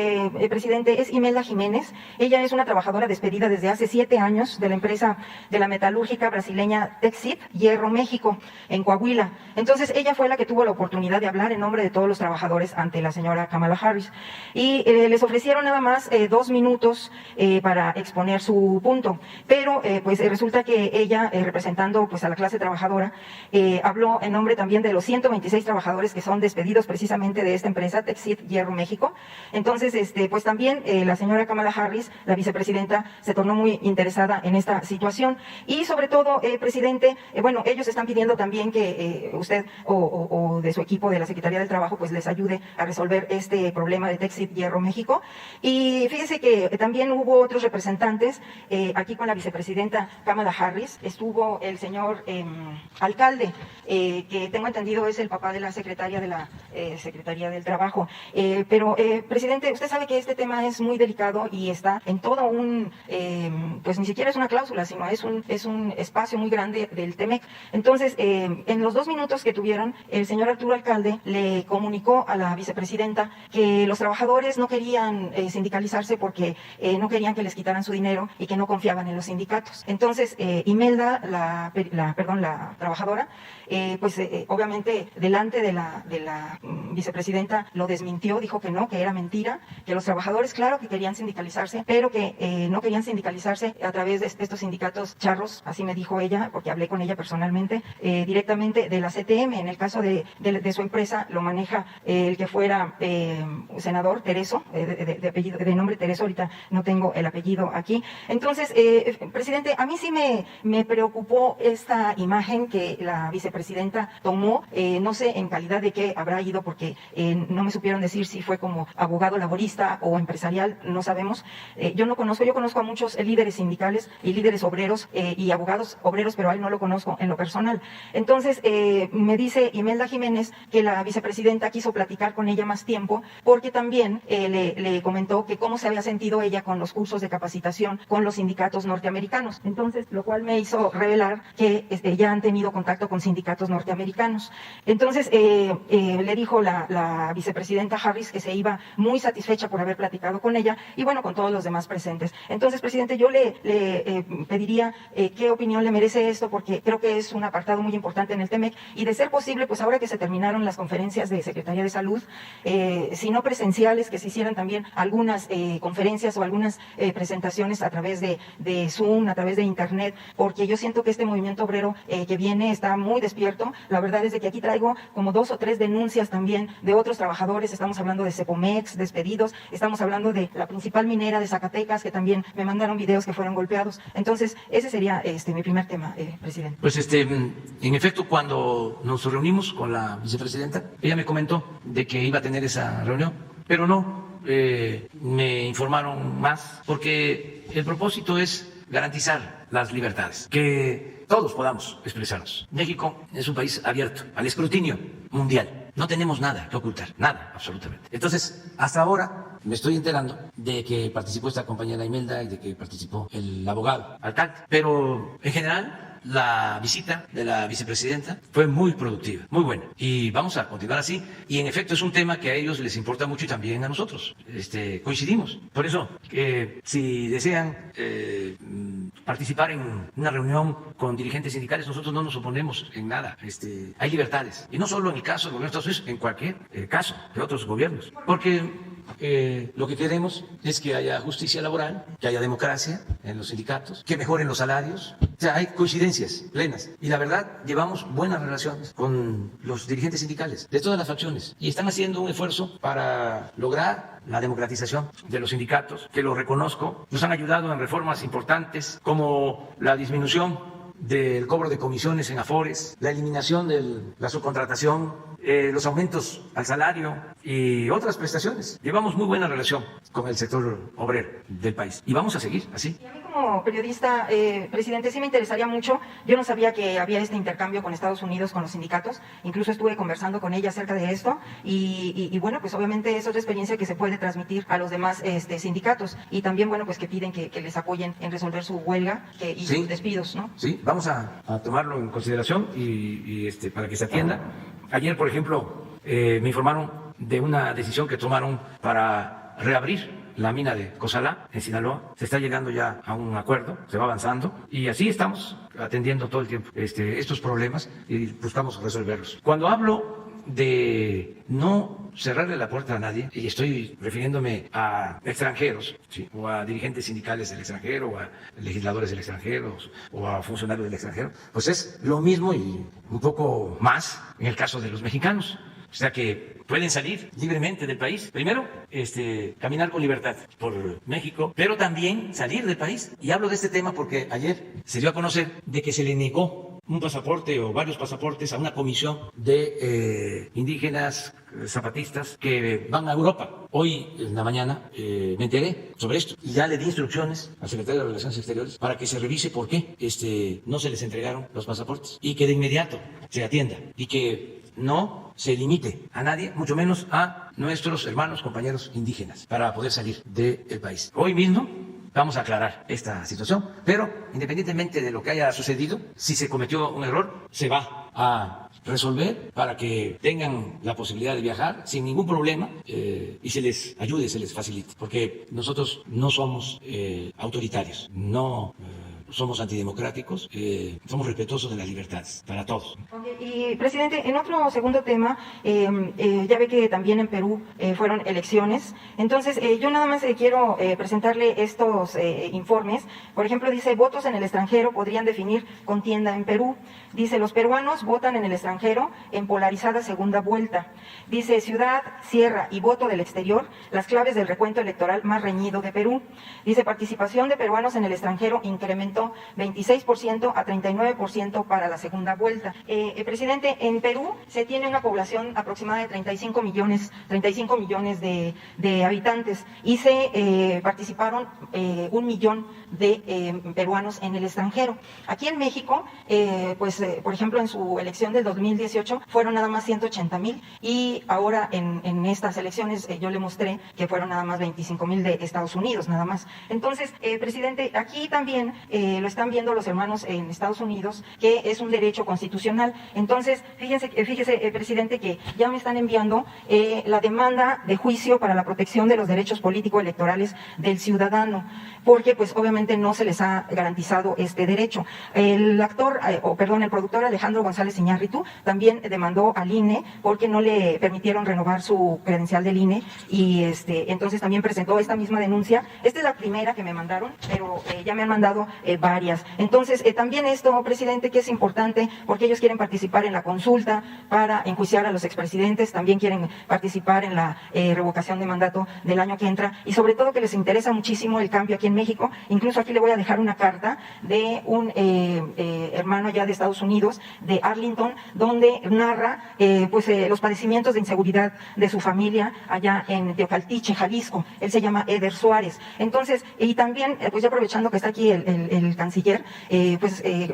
presidente, es Imelda Jiménez. Ella es una trabajadora despedida desde hace 7 años de la empresa de la metalúrgica brasileña Texit Hierro México, en Coahuila. Entonces, ella fue la que tuvo la oportunidad de hablar en nombre de todos los trabajadores ante la señora Kamala Harris. Y les ofrecieron nada más 2 minutos para exponer su punto. Pero, pues resulta que ella, representando pues a la clase trabajadora, habló en nombre también de los 126 trabajadores que son despedidos precisamente de esta empresa, Texit Hierro México. Entonces, pues también la señora Kamala Harris, la vicepresidenta, se tornó muy interesada en esta situación. Y sobre todo, presidente, bueno, ellos están pidiendo también que usted o de su equipo de la Secretaría del Trabajo pues les ayude a resolver este problema de Texit Hierro México. Y fíjese que también hubo otros representantes aquí con la vicepresidenta Kamala Harris. Estuvo el señor alcalde, que tengo entendido es el papá de la secretaria de la Secretaría del Trabajo. Pero, presidente, usted sabe que este tema es muy delicado y está en todo un, pues ni siquiera es una cláusula, sino es un espacio muy grande del TEMEC. Entonces, en los 2 minutos que tuvieron, el señor Arturo Alcalde le comunicó a la vicepresidenta que los trabajadores no querían sindicalizarse porque no querían que les quitaran su dinero y que no confiaban en los sindicatos. Entonces, Imelda, la trabajadora, pues obviamente delante de la vicepresidenta lo desmintió, dijo que no, que era mentira, que los trabajadores, claro que querían sindicalizarse, pero que no querían sindicalizarse a través de estos sindicatos charros, así me dijo ella, porque hablé con ella personalmente, directamente de la CTM. En el caso de su empresa lo maneja el que fuera senador Tereso, de nombre Tereso, ahorita no tengo el apellido aquí. Entonces, presidente, a mí sí me preocupó esta imagen que la vicepresidenta tomó, no sé en calidad de qué habrá ido, porque no me supieron decir si fue como abogado laborista o empresarial, no sabemos. Yo conozco a muchos líderes sindicales y líderes obreros y abogados obreros, pero a él no lo conozco en lo personal. Entonces, me dice Imelda Jiménez que la vicepresidenta quiso platicar con ella más tiempo, porque también le comentó que cómo se había sentido ella con los cursos de capacitación con los sindicatos norteamericanos. Entonces, lo cual me hizo revelar que ya han tenido contacto con sindicatos norteamericanos. Entonces, le dijo la vicepresidenta Harris que se iba muy satisfecha por haber platicado con ella y bueno, con todos los demás presentes. Entonces, presidente, yo le pediría qué opinión le merece esto, porque creo que es un apartado muy importante en el TEMEC y de ser posible, pues ahora que se terminaron las conferencias de Secretaría de Salud, si no presenciales, que se hicieran también algunas conferencias o algunas presentaciones a través de Zoom, a través de Internet, porque yo siento que este movimiento obrero que viene está muy despierto. La verdad es de que aquí traigo como 2 o 3 denuncias también de otros trabajadores. Estamos hablando de Cepomex, despedidos, estamos hablando de la principal minera de Zacatecas, que también me mandaron videos que fueron golpeados. Entonces, ese sería mi primer tema, presidente. Pues en efecto, cuando nos reunimos con la vicepresidenta, ella me comentó de que iba a tener esa reunión, pero no me informaron más, porque el propósito es garantizar las libertades, que todos podamos expresarnos. México es un país abierto al escrutinio mundial. No tenemos nada que ocultar, nada, absolutamente. Entonces, hasta ahora me estoy enterando de que participó esta compañera Imelda y de que participó el abogado alcalde. Pero, en general, la visita de la vicepresidenta fue muy productiva, muy buena. Y vamos a continuar así. Y, en efecto, es un tema que a ellos les importa mucho y también a nosotros. Coincidimos. Por eso, si desean participar en una reunión con dirigentes sindicales, nosotros no nos oponemos en nada. Hay libertades. Y no solo en el caso del gobierno de Estados Unidos, en cualquier caso de otros gobiernos. Porque lo que queremos es que haya justicia laboral, que haya democracia en los sindicatos, que mejoren los salarios. O sea, hay coincidencias plenas. Y la verdad, llevamos buenas relaciones con los dirigentes sindicales de todas las facciones. Y están haciendo un esfuerzo para lograr la democratización de los sindicatos, que lo reconozco. Nos han ayudado en reformas importantes como la disminución del cobro de comisiones en Afores, la eliminación de la subcontratación, los aumentos al salario y otras prestaciones. Llevamos muy buena relación con el sector obrero del país y vamos a seguir así. Y a mí como periodista, presidente, sí me interesaría mucho. Yo no sabía que había este intercambio con Estados Unidos, con los sindicatos. Incluso estuve conversando con ella acerca de esto y bueno, pues obviamente es otra experiencia que se puede transmitir a los demás sindicatos y también, bueno, pues que piden que les apoyen en resolver su huelga y sus despidos, ¿no? Sí, vamos a tomarlo en consideración y para que se atienda. Ayer, por ejemplo, me informaron de una decisión que tomaron para reabrir la mina de Cozalá, en Sinaloa. Se está llegando ya a un acuerdo, se va avanzando y así estamos atendiendo todo el tiempo estos problemas y buscamos resolverlos. Cuando hablo de no cerrarle la puerta a nadie, y estoy refiriéndome a extranjeros, ¿sí?, o a dirigentes sindicales del extranjero, o a legisladores del extranjero, o a funcionarios del extranjero, pues es lo mismo y un poco más en el caso de los mexicanos. O sea que pueden salir libremente del país. Primero, caminar con libertad por México, pero también salir del país. Y hablo de este tema porque ayer se dio a conocer de que se le negó un pasaporte o varios pasaportes a una comisión de indígenas zapatistas que van a Europa. Hoy en la mañana me enteré sobre esto y ya le di instrucciones al secretario de Relaciones Exteriores para que se revise por qué no se les entregaron los pasaportes y que de inmediato se atienda y que no se limite a nadie, mucho menos a nuestros hermanos, compañeros indígenas, para poder salir del país. Hoy mismo vamos a aclarar esta situación, pero independientemente de lo que haya sucedido, si se cometió un error, se va a resolver para que tengan la posibilidad de viajar sin ningún problema y se les ayude, se les facilite, porque nosotros no somos autoritarios, no somos antidemocráticos, somos respetuosos de las libertades para todos. Y, presidente, en otro segundo tema, ya ve que también en Perú fueron elecciones. Entonces, yo nada más quiero presentarle estos informes. Por ejemplo, dice, votos en el extranjero podrían definir contienda en Perú. Dice, los peruanos votan en el extranjero en polarizada segunda vuelta. Dice, ciudad, sierra y voto del exterior, las claves del recuento electoral más reñido de Perú. Dice, participación de peruanos en el extranjero incrementó 26% a 39% para la segunda vuelta. Presidente, en Perú se tiene una población aproximada de 35 millones de habitantes y se participaron 1 millón de peruanos en el extranjero. Aquí en México, por ejemplo, en su elección del 2018 fueron nada más 180,000 y ahora en estas elecciones yo le mostré que fueron nada más 25,000 de Estados Unidos, nada más. Entonces, presidente, aquí también lo están viendo los hermanos en Estados Unidos, que es un derecho constitucional. Entonces, fíjese, presidente, que ya me están enviando la demanda de juicio para la protección de los derechos político-electorales del ciudadano, porque pues obviamente no se les ha garantizado este derecho. El productor Alejandro González Iñárritu también demandó al INE porque no le permitieron renovar su credencial del INE y entonces también presentó esta misma denuncia. Esta es la primera que me mandaron, pero ya me han mandado varias. Entonces, también esto, presidente, que es importante porque ellos quieren participar en la consulta para enjuiciar a los expresidentes, también quieren participar en la revocación de mandato del año que entra y sobre todo que les interesa muchísimo el cambio aquí en México. Incluso aquí le voy a dejar una carta de un hermano ya de Estados Unidos, de Arlington, donde narra los padecimientos de inseguridad de su familia allá en Teocaltiche, Jalisco. Él se llama Eder Suárez. Entonces, y también, pues ya aprovechando que está aquí el canciller,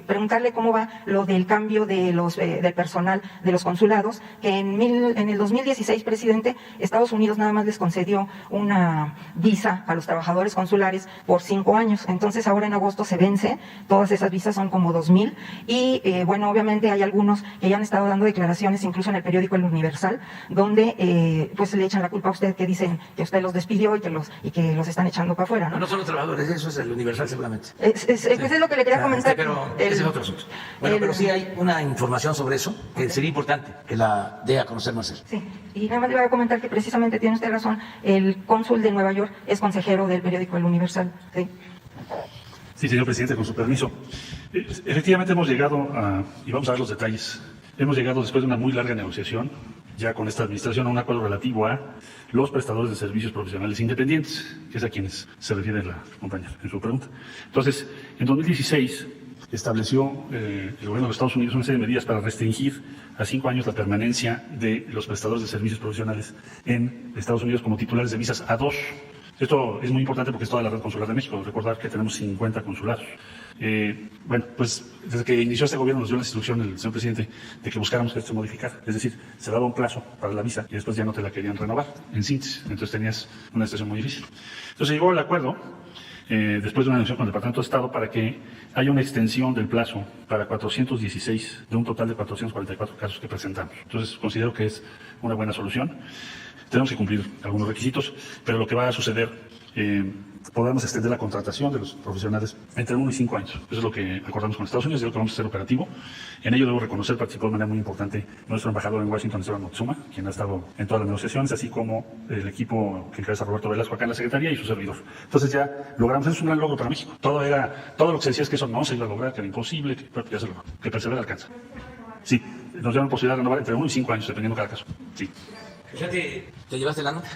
preguntarle cómo va lo del cambio de del personal de los consulados, que en el 2016, presidente, Estados Unidos nada más les concedió una visa a los trabajadores consulares por 5 años. Entonces, ahora en agosto se vence, todas esas visas son como 2,000 y obviamente hay algunos que ya han estado dando declaraciones, incluso en el periódico El Universal, donde le echan la culpa a usted, que dicen que usted los despidió y que los están echando para afuera, ¿no? No son los trabajadores, eso es El Universal seguramente. Es lo que le quería comentar. Pero ese es otro asunto. Bueno, pero sí hay una información sobre eso que sería importante que la dé a conocer más. Sí, y nada más le voy a comentar que precisamente tiene usted razón, el cónsul de Nueva York es consejero del periódico El Universal. Sí. Sí, señor presidente, con su permiso. Efectivamente hemos llegado y vamos a ver los detalles, hemos llegado después de una muy larga negociación, ya con esta administración, a un acuerdo relativo a los prestadores de servicios profesionales independientes, que es a quienes se refiere la compañera en su pregunta. Entonces, en 2016 estableció el gobierno de los Estados Unidos una serie de medidas para restringir a 5 años la permanencia de los prestadores de servicios profesionales en Estados Unidos como titulares de visas A2. Esto es muy importante porque es toda la red consular de México. Recordar que tenemos 50 consulados. Bueno, pues desde que inició este gobierno nos dio la instrucción el señor presidente de que buscáramos que esto se modificara. Es decir, se daba un plazo para la visa y después ya no te la querían renovar, en síntesis. Entonces tenías una situación muy difícil. Entonces llegó el acuerdo, después de una negociación con el Departamento de Estado, para que haya una extensión del plazo para 416 de un total de 444 casos que presentamos. Entonces considero que es una buena solución. Tenemos que cumplir algunos requisitos, pero lo que va a suceder, podremos extender la contratación de los profesionales entre 1 y 5 años. Eso es lo que acordamos con Estados Unidos y lo que vamos a hacer operativo. En ello debo reconocer, participó de manera muy importante nuestro embajador en Washington, Esteban Motsuma, quien ha estado en todas las negociaciones, así como el equipo que encabeza Roberto Velasco acá en la Secretaría y su servidor. Entonces ya logramos, eso es un gran logro para México. Todo lo que se decía es que eso no se iba a lograr, que era imposible, que ya se logró, que persevera alcanza. Sí, nos dieron posibilidad de renovar entre 1 y 5 años, dependiendo de cada caso. Sí. Fíjate, te llevaste la nota,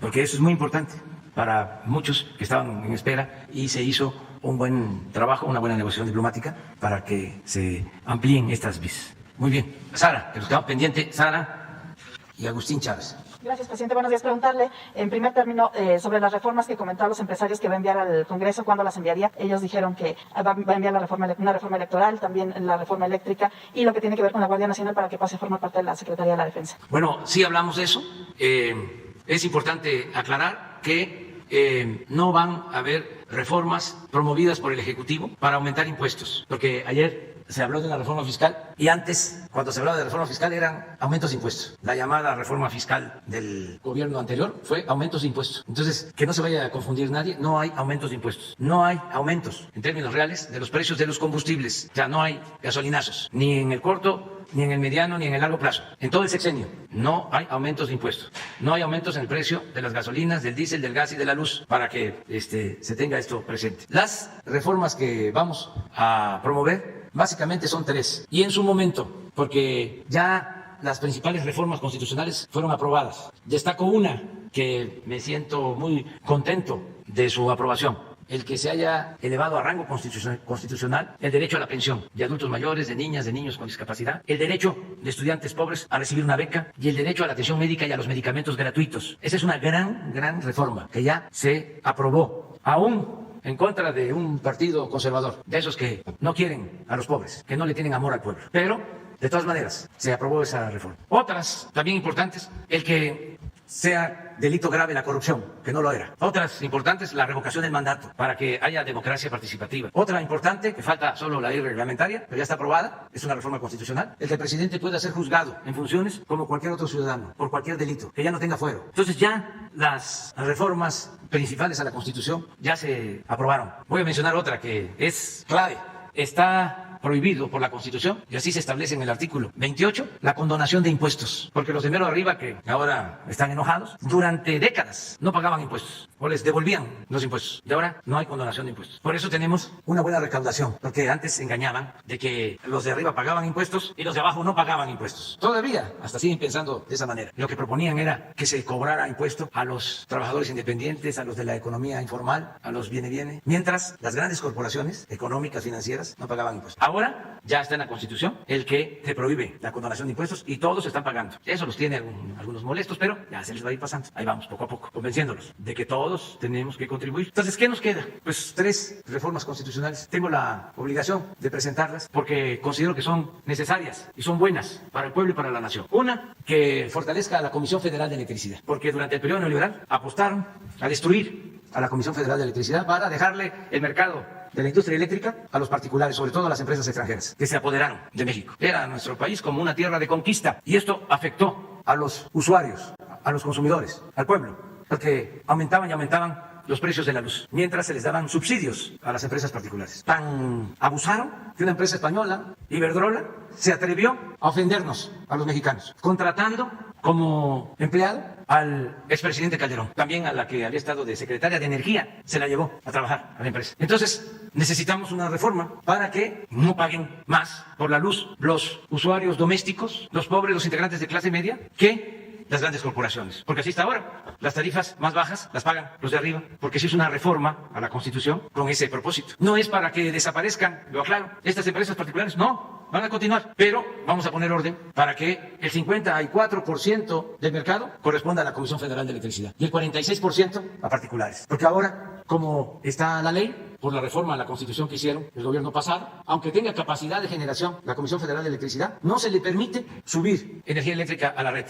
porque eso es muy importante para muchos que estaban en espera y se hizo un buen trabajo, una buena negociación diplomática para que se amplíen estas visas. Muy bien. Sara, que nos quedamos pendientes, Sara y Agustín Chávez. Gracias, presidente. Buenos días. Preguntarle, en primer término, sobre las reformas que comentaron los empresarios que va a enviar al Congreso, ¿cuándo las enviaría? Ellos dijeron que va a enviar una reforma electoral, también la reforma eléctrica y lo que tiene que ver con la Guardia Nacional para que pase a formar parte de la Secretaría de la Defensa. Bueno, sí hablamos de eso. Es importante aclarar que no van a haber reformas promovidas por el Ejecutivo para aumentar impuestos, porque ayer se habló de una reforma fiscal y antes, cuando se hablaba de reforma fiscal, eran aumentos de impuestos. La llamada reforma fiscal del gobierno anterior fue aumentos de impuestos. Entonces, que no se vaya a confundir nadie, no hay aumentos de impuestos. No hay aumentos, en términos reales, de los precios de los combustibles. O sea, no hay gasolinazos, ni en el corto, ni en el mediano, ni en el largo plazo. En todo el sexenio no hay aumentos de impuestos. No hay aumentos en el precio de las gasolinas, del diésel, del gas y de la luz, para que se tenga esto presente. Las reformas que vamos a promover básicamente son 3. Y en su momento, porque ya las principales reformas constitucionales fueron aprobadas. Destaco una que me siento muy contento de su aprobación: el que se haya elevado a rango constitucional el derecho a la pensión de adultos mayores, de niñas, de niños con discapacidad, el derecho de estudiantes pobres a recibir una beca y el derecho a la atención médica y a los medicamentos gratuitos. Esa es una gran reforma que ya se aprobó, aún en contra de un partido conservador, de esos que no quieren a los pobres, que no le tienen amor al pueblo. Pero, de todas maneras, se aprobó esa reforma. Otras, también importantes, el que sea delito grave la corrupción, que no lo era. Otras importantes, la revocación del mandato, para que haya democracia participativa. Otra importante, que falta solo la ley reglamentaria, pero ya está aprobada, es una reforma constitucional, el que el presidente pueda ser juzgado en funciones como cualquier otro ciudadano, por cualquier delito, que ya no tenga fuero. Entonces ya las reformas principales a la Constitución ya se aprobaron. Voy a mencionar otra que es clave. Está prohibido por la Constitución, y así se establece en el artículo 28, la condonación de impuestos, porque los de mero arriba, que ahora están enojados, durante décadas no pagaban impuestos o les devolvían los impuestos, y ahora no hay condonación de impuestos. Por eso tenemos una buena recaudación, porque antes engañaban de que los de arriba pagaban impuestos y los de abajo no pagaban impuestos. Todavía hasta siguen pensando de esa manera. Lo que proponían era que se cobrara impuesto a los trabajadores independientes, a los de la economía informal, a los viene, mientras las grandes corporaciones económicas, financieras, no pagaban impuestos. Ahora ya está en la Constitución el que se prohíbe la condonación de impuestos y todos están pagando. Eso los tiene algunos molestos, pero ya se les va a ir pasando. Ahí vamos, poco a poco, convenciéndolos de que todos tenemos que contribuir. Entonces, ¿qué nos queda? Pues 3 reformas constitucionales. Tengo la obligación de presentarlas porque considero que son necesarias y son buenas para el pueblo y para la nación. Una, que fortalezca a la Comisión Federal de Electricidad, porque durante el periodo neoliberal apostaron a destruir a la Comisión Federal de Electricidad para dejarle el mercado de la industria eléctrica a los particulares, sobre todo a las empresas extranjeras, que se apoderaron de México. Era nuestro país como una tierra de conquista y esto afectó a los usuarios, a los consumidores, al pueblo, porque aumentaban y aumentaban los precios de la luz, mientras se les daban subsidios a las empresas particulares. Tan abusaron que una empresa española, Iberdrola, se atrevió a ofendernos a los mexicanos, contratando como empleado al expresidente Calderón, también a la que había estado de secretaria de Energía, se la llevó a trabajar a la empresa. Entonces, necesitamos una reforma para que no paguen más por la luz los usuarios domésticos, los pobres, los integrantes de clase media, que las grandes corporaciones, porque así está ahora. Las tarifas más bajas las pagan los de arriba, porque si es una reforma a la Constitución con ese propósito. No es para que desaparezcan, lo aclaro, estas empresas particulares, no, van a continuar, pero vamos a poner orden para que el 54% del mercado corresponda a la Comisión Federal de Electricidad y el 46% a particulares. Porque ahora, como está la ley, por la reforma a la Constitución que hicieron el gobierno pasado, aunque tenga capacidad de generación la Comisión Federal de Electricidad, no se le permite subir energía eléctrica a la red.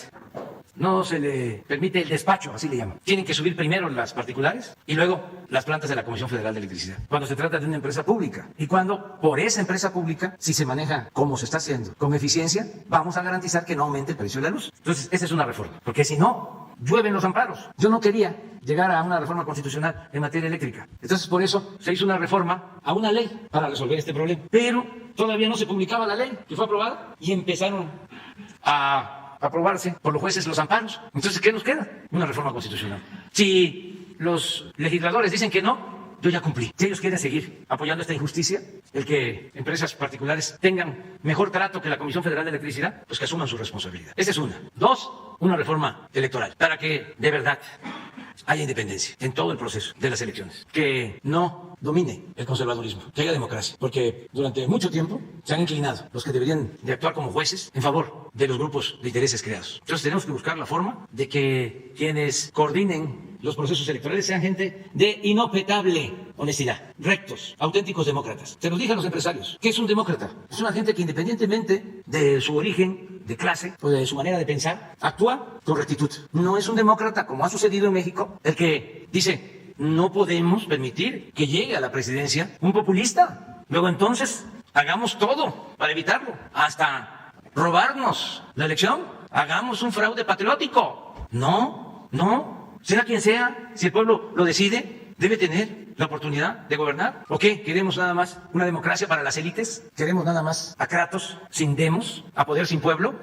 No se le permite el despacho, así le llaman. Tienen que subir primero las particulares y luego las plantas de la Comisión Federal de Electricidad, cuando se trata de una empresa pública. Y cuando por esa empresa pública, si se maneja como se está haciendo, con eficiencia, vamos a garantizar que no aumente el precio de la luz. Entonces, esa es una reforma, porque si no, llueven los amparos. Yo no quería llegar a una reforma constitucional en materia eléctrica. Entonces, por eso se hizo una reforma a una ley para resolver este problema. Pero todavía no se publicaba la ley que fue aprobada y empezaron a aprobarse por los jueces los amparos. Entonces, ¿qué nos queda? Una reforma constitucional. Si los legisladores dicen que no, yo ya cumplí. Si ellos quieren seguir apoyando esta injusticia, el que empresas particulares tengan mejor trato que la Comisión Federal de Electricidad, pues que asuman su responsabilidad. Esa es una. Dos, una reforma electoral para que de verdad haya independencia en todo el proceso de las elecciones, que no domine el conservadurismo, que haya democracia, porque durante mucho tiempo se han inclinado los que deberían de actuar como jueces en favor de los grupos de intereses creados. Entonces tenemos que buscar la forma de que quienes coordinen los procesos electorales sean gente de inopetable honestidad, rectos, auténticos demócratas. Se nos dice a los empresarios, ¿qué es un demócrata? Es una gente que independientemente de su origen, de clase o de su manera de pensar, actúa con rectitud. No es un demócrata, como ha sucedido en México, el que dice, no podemos permitir que llegue a la presidencia un populista. Luego entonces, hagamos todo para evitarlo, hasta robarnos la elección, hagamos un fraude patriótico. No, sea quien sea, si el pueblo lo decide, debe tener la oportunidad de gobernar. ¿O qué? ¿Queremos nada más una democracia para las élites? ¿Queremos nada más a Kratos sin demos, a poder sin pueblo?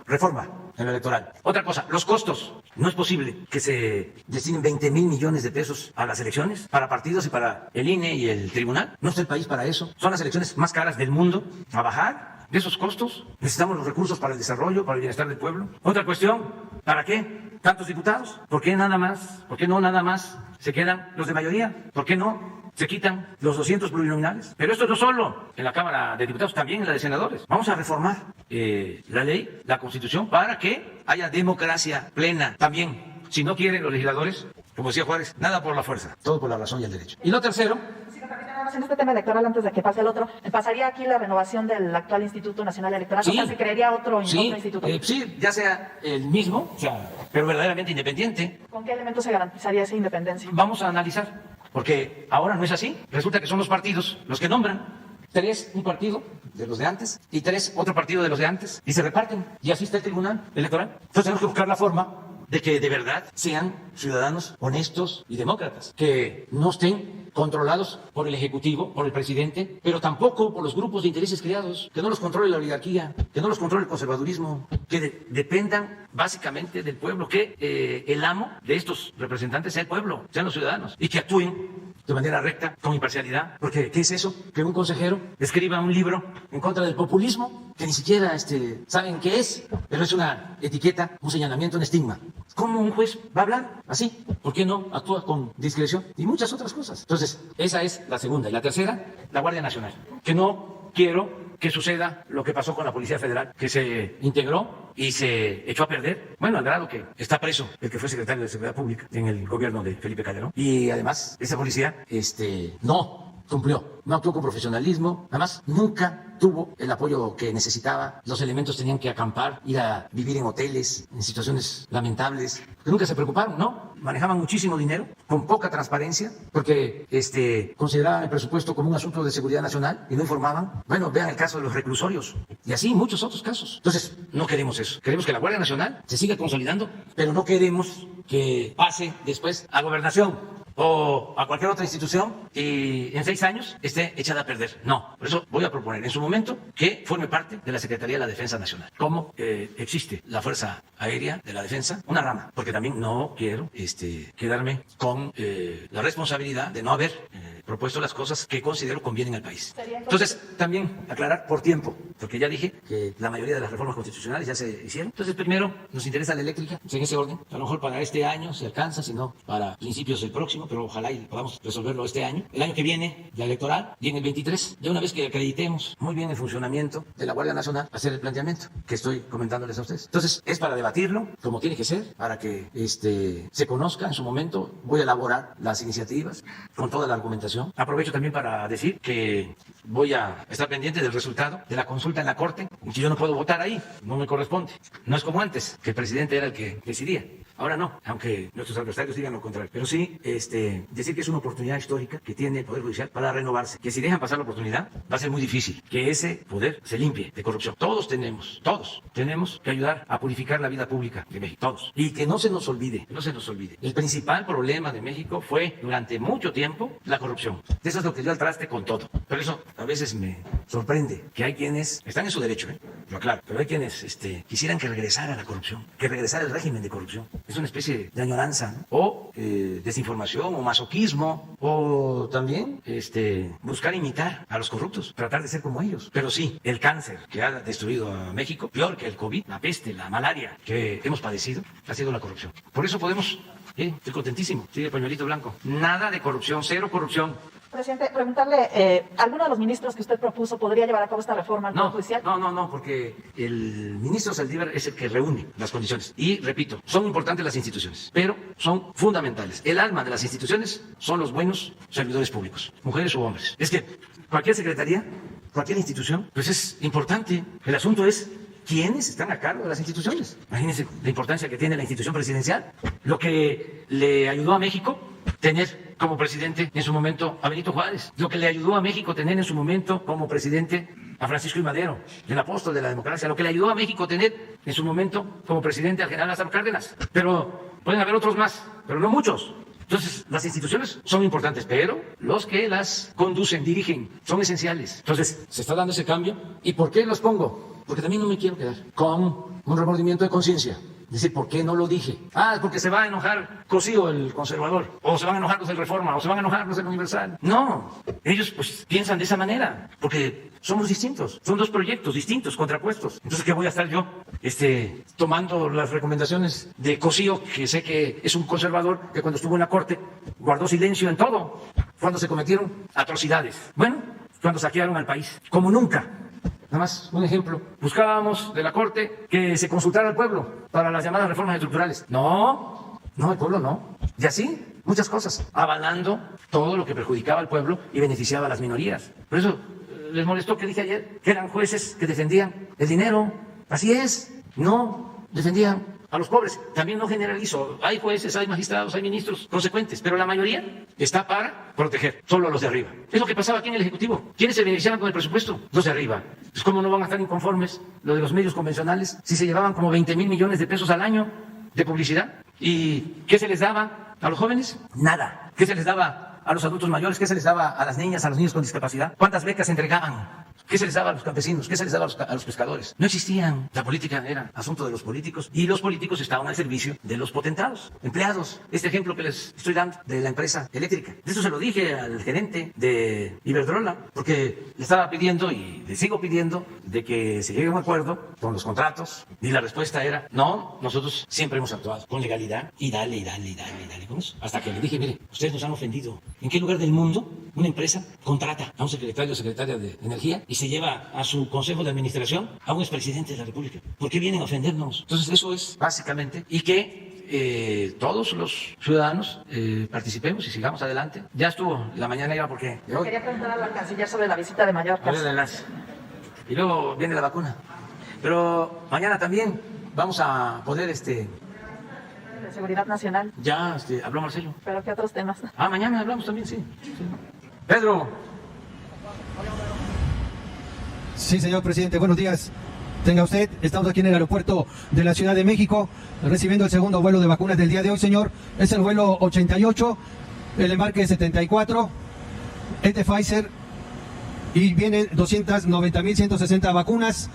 Reforma en lo electoral. Otra cosa, los costos. No es posible que se destinen 20,000 millones de pesos a las elecciones, para partidos y para el INE y el tribunal. No está el país para eso. Son las elecciones más caras del mundo. A bajar de esos costos. Necesitamos los recursos para el desarrollo, para el bienestar del pueblo. Otra cuestión, ¿para qué tantos diputados? ¿Por qué nada más? ¿Por qué no nada más se quedan los de mayoría? ¿Por qué no se quitan los 200 plurinominales? Pero esto no solo en la Cámara de Diputados, también en la de Senadores. Vamos a reformar la ley, la Constitución, para que haya democracia plena. También, si no quieren los legisladores, como decía Juárez, nada por la fuerza, todo por la razón y el derecho. Y lo tercero... En este tema electoral, antes de que pase el otro, ¿pasaría aquí la renovación del actual Instituto Nacional Electoral? Sí, o sea, ¿se crearía otro instituto? Sí, ya sea el mismo, pero verdaderamente independiente. ¿Con qué elementos se garantizaría esa independencia? Vamos a analizar, porque ahora no es así. Resulta que son los partidos los que nombran. 3, un partido de los de antes, y 3, otro partido de los de antes, y se reparten. Y así está el Tribunal Electoral. Entonces tenemos que buscar la forma de que de verdad sean ciudadanos honestos y demócratas, que no estén controlados por el Ejecutivo, por el presidente, pero tampoco por los grupos de intereses creados, que no los controle la oligarquía, que no los controle el conservadurismo, que dependan básicamente del pueblo, que el amo de estos representantes sea el pueblo, sean los ciudadanos, y que actúen de manera recta, con imparcialidad. Porque, ¿qué es eso? Que un consejero escriba un libro en contra del populismo, que ni siquiera saben qué es, pero es una etiqueta, un señalamiento, un estigma. ¿Cómo un juez va a hablar así? ¿Por qué no actúa con discreción? Y muchas otras cosas. Entonces, esa es la segunda. Y la tercera, la Guardia Nacional. Que no quiero que suceda lo que pasó con la Policía Federal, que se integró y se echó a perder. Bueno, al grado que está preso el que fue secretario de Seguridad Pública en el gobierno de Felipe Calderón. Y además, esa policía no cumplió, no actuó con profesionalismo, además nunca tuvo el apoyo que necesitaba. Los elementos tenían que acampar, ir a vivir en hoteles, en situaciones lamentables, que nunca se preocuparon, ¿no? Manejaban muchísimo dinero, con poca transparencia, porque consideraban el presupuesto como un asunto de seguridad nacional y no informaban. Bueno, vean el caso de los reclusorios y así muchos otros casos. Entonces, no queremos eso. Queremos que la Guardia Nacional se siga consolidando, pero no queremos que pase después a Gobernación o a cualquier otra institución y en 6 años esté echada a perder. No, por eso voy a proponer en su momento que forme parte de la Secretaría de la Defensa Nacional. Como existe la Fuerza Aérea de la Defensa, una rama, porque también no quiero quedarme con la responsabilidad de no haber propuesto las cosas que considero convienen al país. Entonces, también aclarar por tiempo. porque ya dije que la mayoría de las reformas constitucionales ya se hicieron. Entonces, primero nos interesa la eléctrica, en ese orden. A lo mejor para este año se alcanza, si no, para principios del próximo, pero ojalá y podamos resolverlo este año. El año que viene, la electoral, y en el 23, ya una vez que acreditemos muy bien el funcionamiento de la Guardia Nacional, hacer el planteamiento que estoy comentándoles a ustedes. Entonces, es para debatirlo, como tiene que ser, para que se conozca en su momento. Voy a elaborar las iniciativas con toda la argumentación. Aprovecho también para decir que voy a estar pendiente del resultado de la consulta en la Corte, que yo no puedo votar ahí, no me corresponde. No es como antes, que el presidente era el que decidía. Ahora no, aunque nuestros adversarios digan lo contrario. Pero sí, decir que es una oportunidad histórica que tiene el Poder Judicial para renovarse. Que si dejan pasar la oportunidad, va a ser muy difícil que ese poder se limpie de corrupción. Todos tenemos que ayudar a purificar la vida pública de México. Todos. Y que no se nos olvide, El principal problema de México fue, durante mucho tiempo, la corrupción. Eso es lo que dio al traste con todo. Pero eso a veces me sorprende, que hay quienes están en su derecho, lo aclaro, pero hay quienes quisieran que regresara la corrupción, que regresara el régimen de corrupción. Es una especie de añoranza, ¿no? O desinformación, o masoquismo, o también buscar imitar a los corruptos, tratar de ser como ellos. Pero sí, el cáncer que ha destruido a México, peor que el COVID, la peste, la malaria que hemos padecido, ha sido la corrupción. Por eso podemos, estoy contentísimo, sigue el pañuelito blanco, nada de corrupción, cero corrupción. Presidente, preguntarle, ¿alguno de los ministros que usted propuso podría llevar a cabo esta reforma al Poder Judicial? No, porque el ministro Saldívar es el que reúne las condiciones. Y repito, son importantes las instituciones, pero son fundamentales. El alma de las instituciones son los buenos servidores públicos, mujeres u hombres. Es que cualquier secretaría, cualquier institución, pues es importante. El asunto es quiénes están a cargo de las instituciones. Imagínense la importancia que tiene la institución presidencial, lo que le ayudó a México tener como presidente en su momento a Benito Juárez, lo que le ayudó a México tener en su momento como presidente a Francisco I. Madero, el apóstol de la democracia, lo que le ayudó a México tener en su momento como presidente al general Lázaro Cárdenas. Pero pueden haber otros más, pero no muchos. Entonces, las instituciones son importantes, pero los que las conducen, dirigen, son esenciales. Entonces, se está dando ese cambio. ¿Y por qué los pongo? Porque también no me quiero quedar con un remordimiento de conciencia. Decir, ¿por qué no lo dije? Porque se va a enojar Cosío, el conservador, o se van a enojar los del Reforma, o se van a enojar los del Universal. No, ellos pues piensan de esa manera, porque somos distintos, son dos proyectos distintos, contrapuestos. Entonces, ¿qué voy a estar yo tomando las recomendaciones de Cosío, que sé que es un conservador, que cuando estuvo en la Corte guardó silencio en todo, cuando se cometieron atrocidades? Bueno, cuando saquearon al país, como nunca. Nada más un ejemplo. Buscábamos de la Corte que se consultara al pueblo para las llamadas reformas estructurales. No, el pueblo no. Y así, muchas cosas, avalando todo lo que perjudicaba al pueblo y beneficiaba a las minorías. Por eso les molestó que dije ayer que eran jueces que defendían el dinero. Así es, no defendían a los pobres. También no generalizo. Hay jueces, hay magistrados, hay ministros consecuentes, pero la mayoría está para proteger solo a los de arriba. Es lo que pasaba aquí en el Ejecutivo. ¿Quiénes se beneficiaban con el presupuesto? Los de arriba. Pues ¿cómo no van a estar inconformes los de los medios convencionales si se llevaban como 20,000 millones de pesos al año de publicidad? ¿Y qué se les daba a los jóvenes? Nada. ¿Qué se les daba a los adultos mayores? ¿Qué se les daba a las niñas, a los niños con discapacidad? ¿Cuántas becas se entregaban? ¿Qué se les daba a los campesinos? ¿Qué se les daba a los pescadores? No existían. La política era asunto de los políticos y los políticos estaban al servicio de los potentados, empleados. Este ejemplo que les estoy dando de la empresa eléctrica. De eso se lo dije al gerente de Iberdrola, porque le estaba pidiendo y le sigo pidiendo de que se llegue a un acuerdo con los contratos, y la respuesta era, no, nosotros siempre hemos actuado con legalidad y dale con eso. Hasta que le dije, mire, ustedes nos han ofendido. ¿En qué lugar del mundo una empresa contrata a un secretario o secretaria de Energía y se lleva a su consejo de administración a un expresidente de la República? ¿Por qué vienen a ofendernos? Entonces eso es básicamente, y que todos los ciudadanos participemos y sigamos adelante. Ya estuvo la mañanera porque... Quería preguntar al canciller sobre la visita de Mallorca. Y luego viene la vacuna. Pero mañana también vamos a poder... de seguridad nacional. Ya habló Marcelo. ¿Pero qué otros temas? Mañana hablamos también, sí. Pedro. Sí, señor presidente, buenos días. Tenga usted, estamos aquí en el aeropuerto de la Ciudad de México, recibiendo el segundo vuelo de vacunas del día de hoy, señor. Es el vuelo 88, el embarque 74, es de Pfizer y vienen 290.160 vacunas.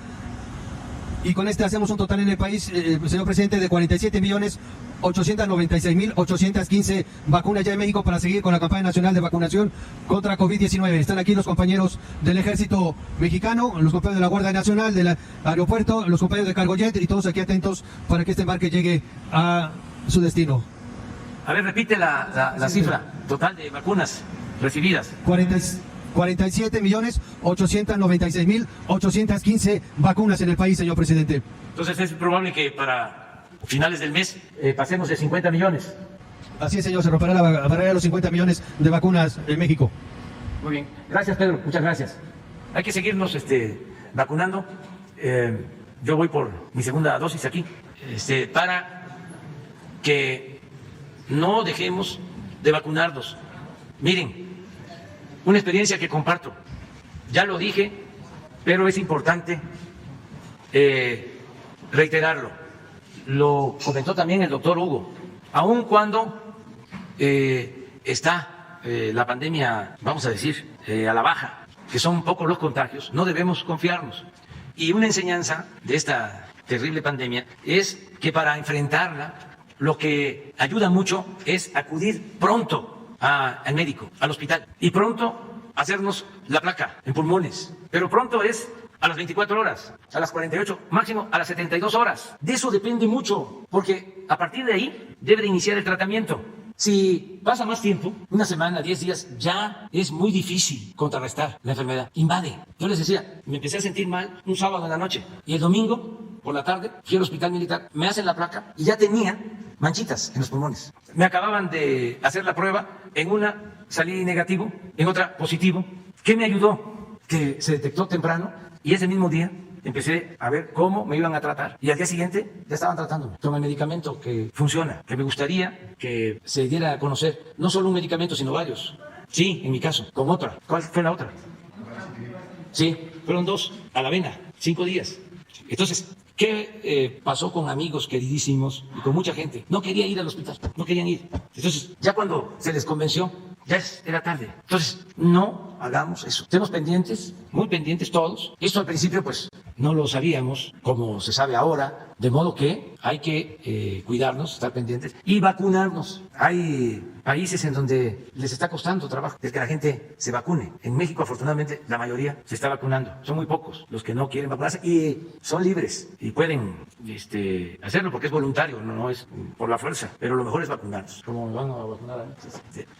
y con este hacemos un total en el país, señor presidente, de 47.896.815 vacunas ya en México para seguir con la campaña nacional de vacunación contra COVID-19. Están aquí los compañeros del Ejército Mexicano, los compañeros de la Guardia Nacional, del aeropuerto, los compañeros de Cargojet y todos aquí atentos para que este embarque llegue a su destino. A ver, repite la cifra total de vacunas recibidas. 47.896.815 vacunas en el país, señor presidente. Entonces es probable que para finales del mes pasemos de 50 millones. Así es, señor, se romperá la barrera de los 50 millones de vacunas en México. Muy bien. Gracias, Pedro. Muchas gracias. Hay que seguirnos vacunando. Yo voy por mi segunda dosis aquí, para que no dejemos de vacunarnos. Miren, una experiencia que comparto, ya lo dije, pero es importante reiterarlo. Lo comentó también el doctor Hugo. Aun cuando está la pandemia, vamos a decir, a la baja, que son pocos los contagios, no debemos confiarnos. Y una enseñanza de esta terrible pandemia es que para enfrentarla, lo que ayuda mucho es acudir pronto al médico, al hospital, y pronto hacernos la placa en pulmones. Pero pronto es a las 24 horas, a las 48, máximo a las 72 horas. De eso depende mucho, porque a partir de ahí debe de iniciar el tratamiento. Si pasa más tiempo, una semana, 10 días, ya es muy difícil contrarrestar la enfermedad. Invade. Yo les decía, me empecé a sentir mal un sábado en la noche y el domingo por la tarde fui al hospital militar, me hacen la placa y ya tenía manchitas en los pulmones. Me acababan de hacer la prueba, en una salí negativo, en otra positivo. ¿Qué me ayudó? Que se detectó temprano y ese mismo día empecé a ver cómo me iban a tratar y al día siguiente ya estaban tratándome. Toma el medicamento que funciona, que me gustaría que se diera a conocer, no solo un medicamento, sino varios. Sí, en mi caso, con otra. ¿Cuál fue la otra? Sí, fueron 2 a la avena, 5 días. Entonces, ¿qué pasó con amigos queridísimos y con mucha gente? No quería ir al hospital, no querían ir. Entonces, ya cuando se les convenció, ya era tarde. Entonces, no hagamos eso. Estemos pendientes, muy pendientes todos. Esto al principio, pues, no lo sabíamos, como se sabe ahora, de modo que hay que cuidarnos, estar pendientes y vacunarnos. Hay países en donde les está costando trabajo el que la gente se vacune. En México, afortunadamente, la mayoría se está vacunando. Son muy pocos los que no quieren vacunarse y son libres y pueden hacerlo porque es voluntario, no es por la fuerza. Pero lo mejor es vacunarnos. ¿Cómo me van a vacunar a mí?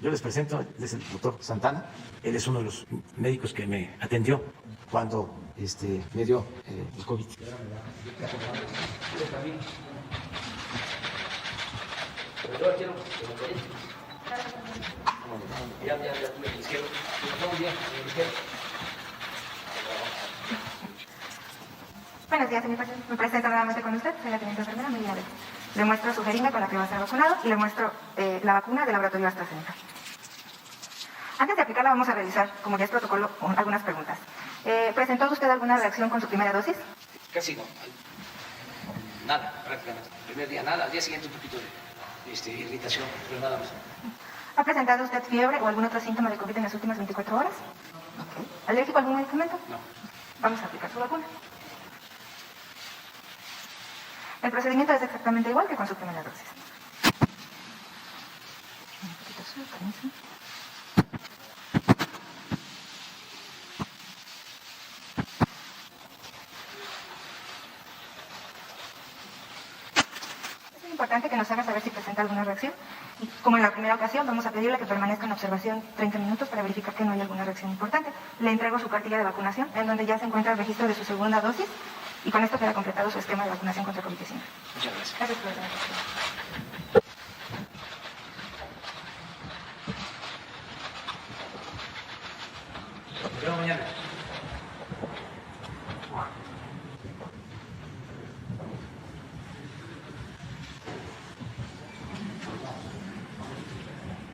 Yo les presento, él es el doctor Santana. Él es uno de los médicos que me atendió cuando me dio el COVID. Pero yo quiero que me quede. Ya tuve el izquierdo. Buenos días, señor presidente. Me presento nuevamente con usted. Soy la teniente enfermera Miriam. Le muestro su jeringa con la que va a ser vacunado y le muestro la vacuna del laboratorio AstraZeneca. Antes de aplicarla vamos a realizar, como ya es protocolo, algunas preguntas. ¿Presentó usted alguna reacción con su primera dosis? Casi no. Nada, prácticamente. El primer día nada, al día siguiente un poquito de irritación, pero nada más. ¿Ha presentado usted fiebre o algún otro síntoma de COVID en las últimas 24 horas? Okay. ¿Alérgico a algún medicamento? No. Vamos a aplicar su vacuna. El procedimiento es exactamente igual que con su primera dosis. Un poquito azul, permiso. Es importante que nos haga saber si presenta alguna reacción. Y como en la primera ocasión, vamos a pedirle que permanezca en observación 30 minutos para verificar que no hay alguna reacción importante. Le entrego su cartilla de vacunación, en donde ya se encuentra el registro de su segunda dosis, y con esto queda completado su esquema de vacunación contra COVID-19. Muchas gracias. Gracias por la atención.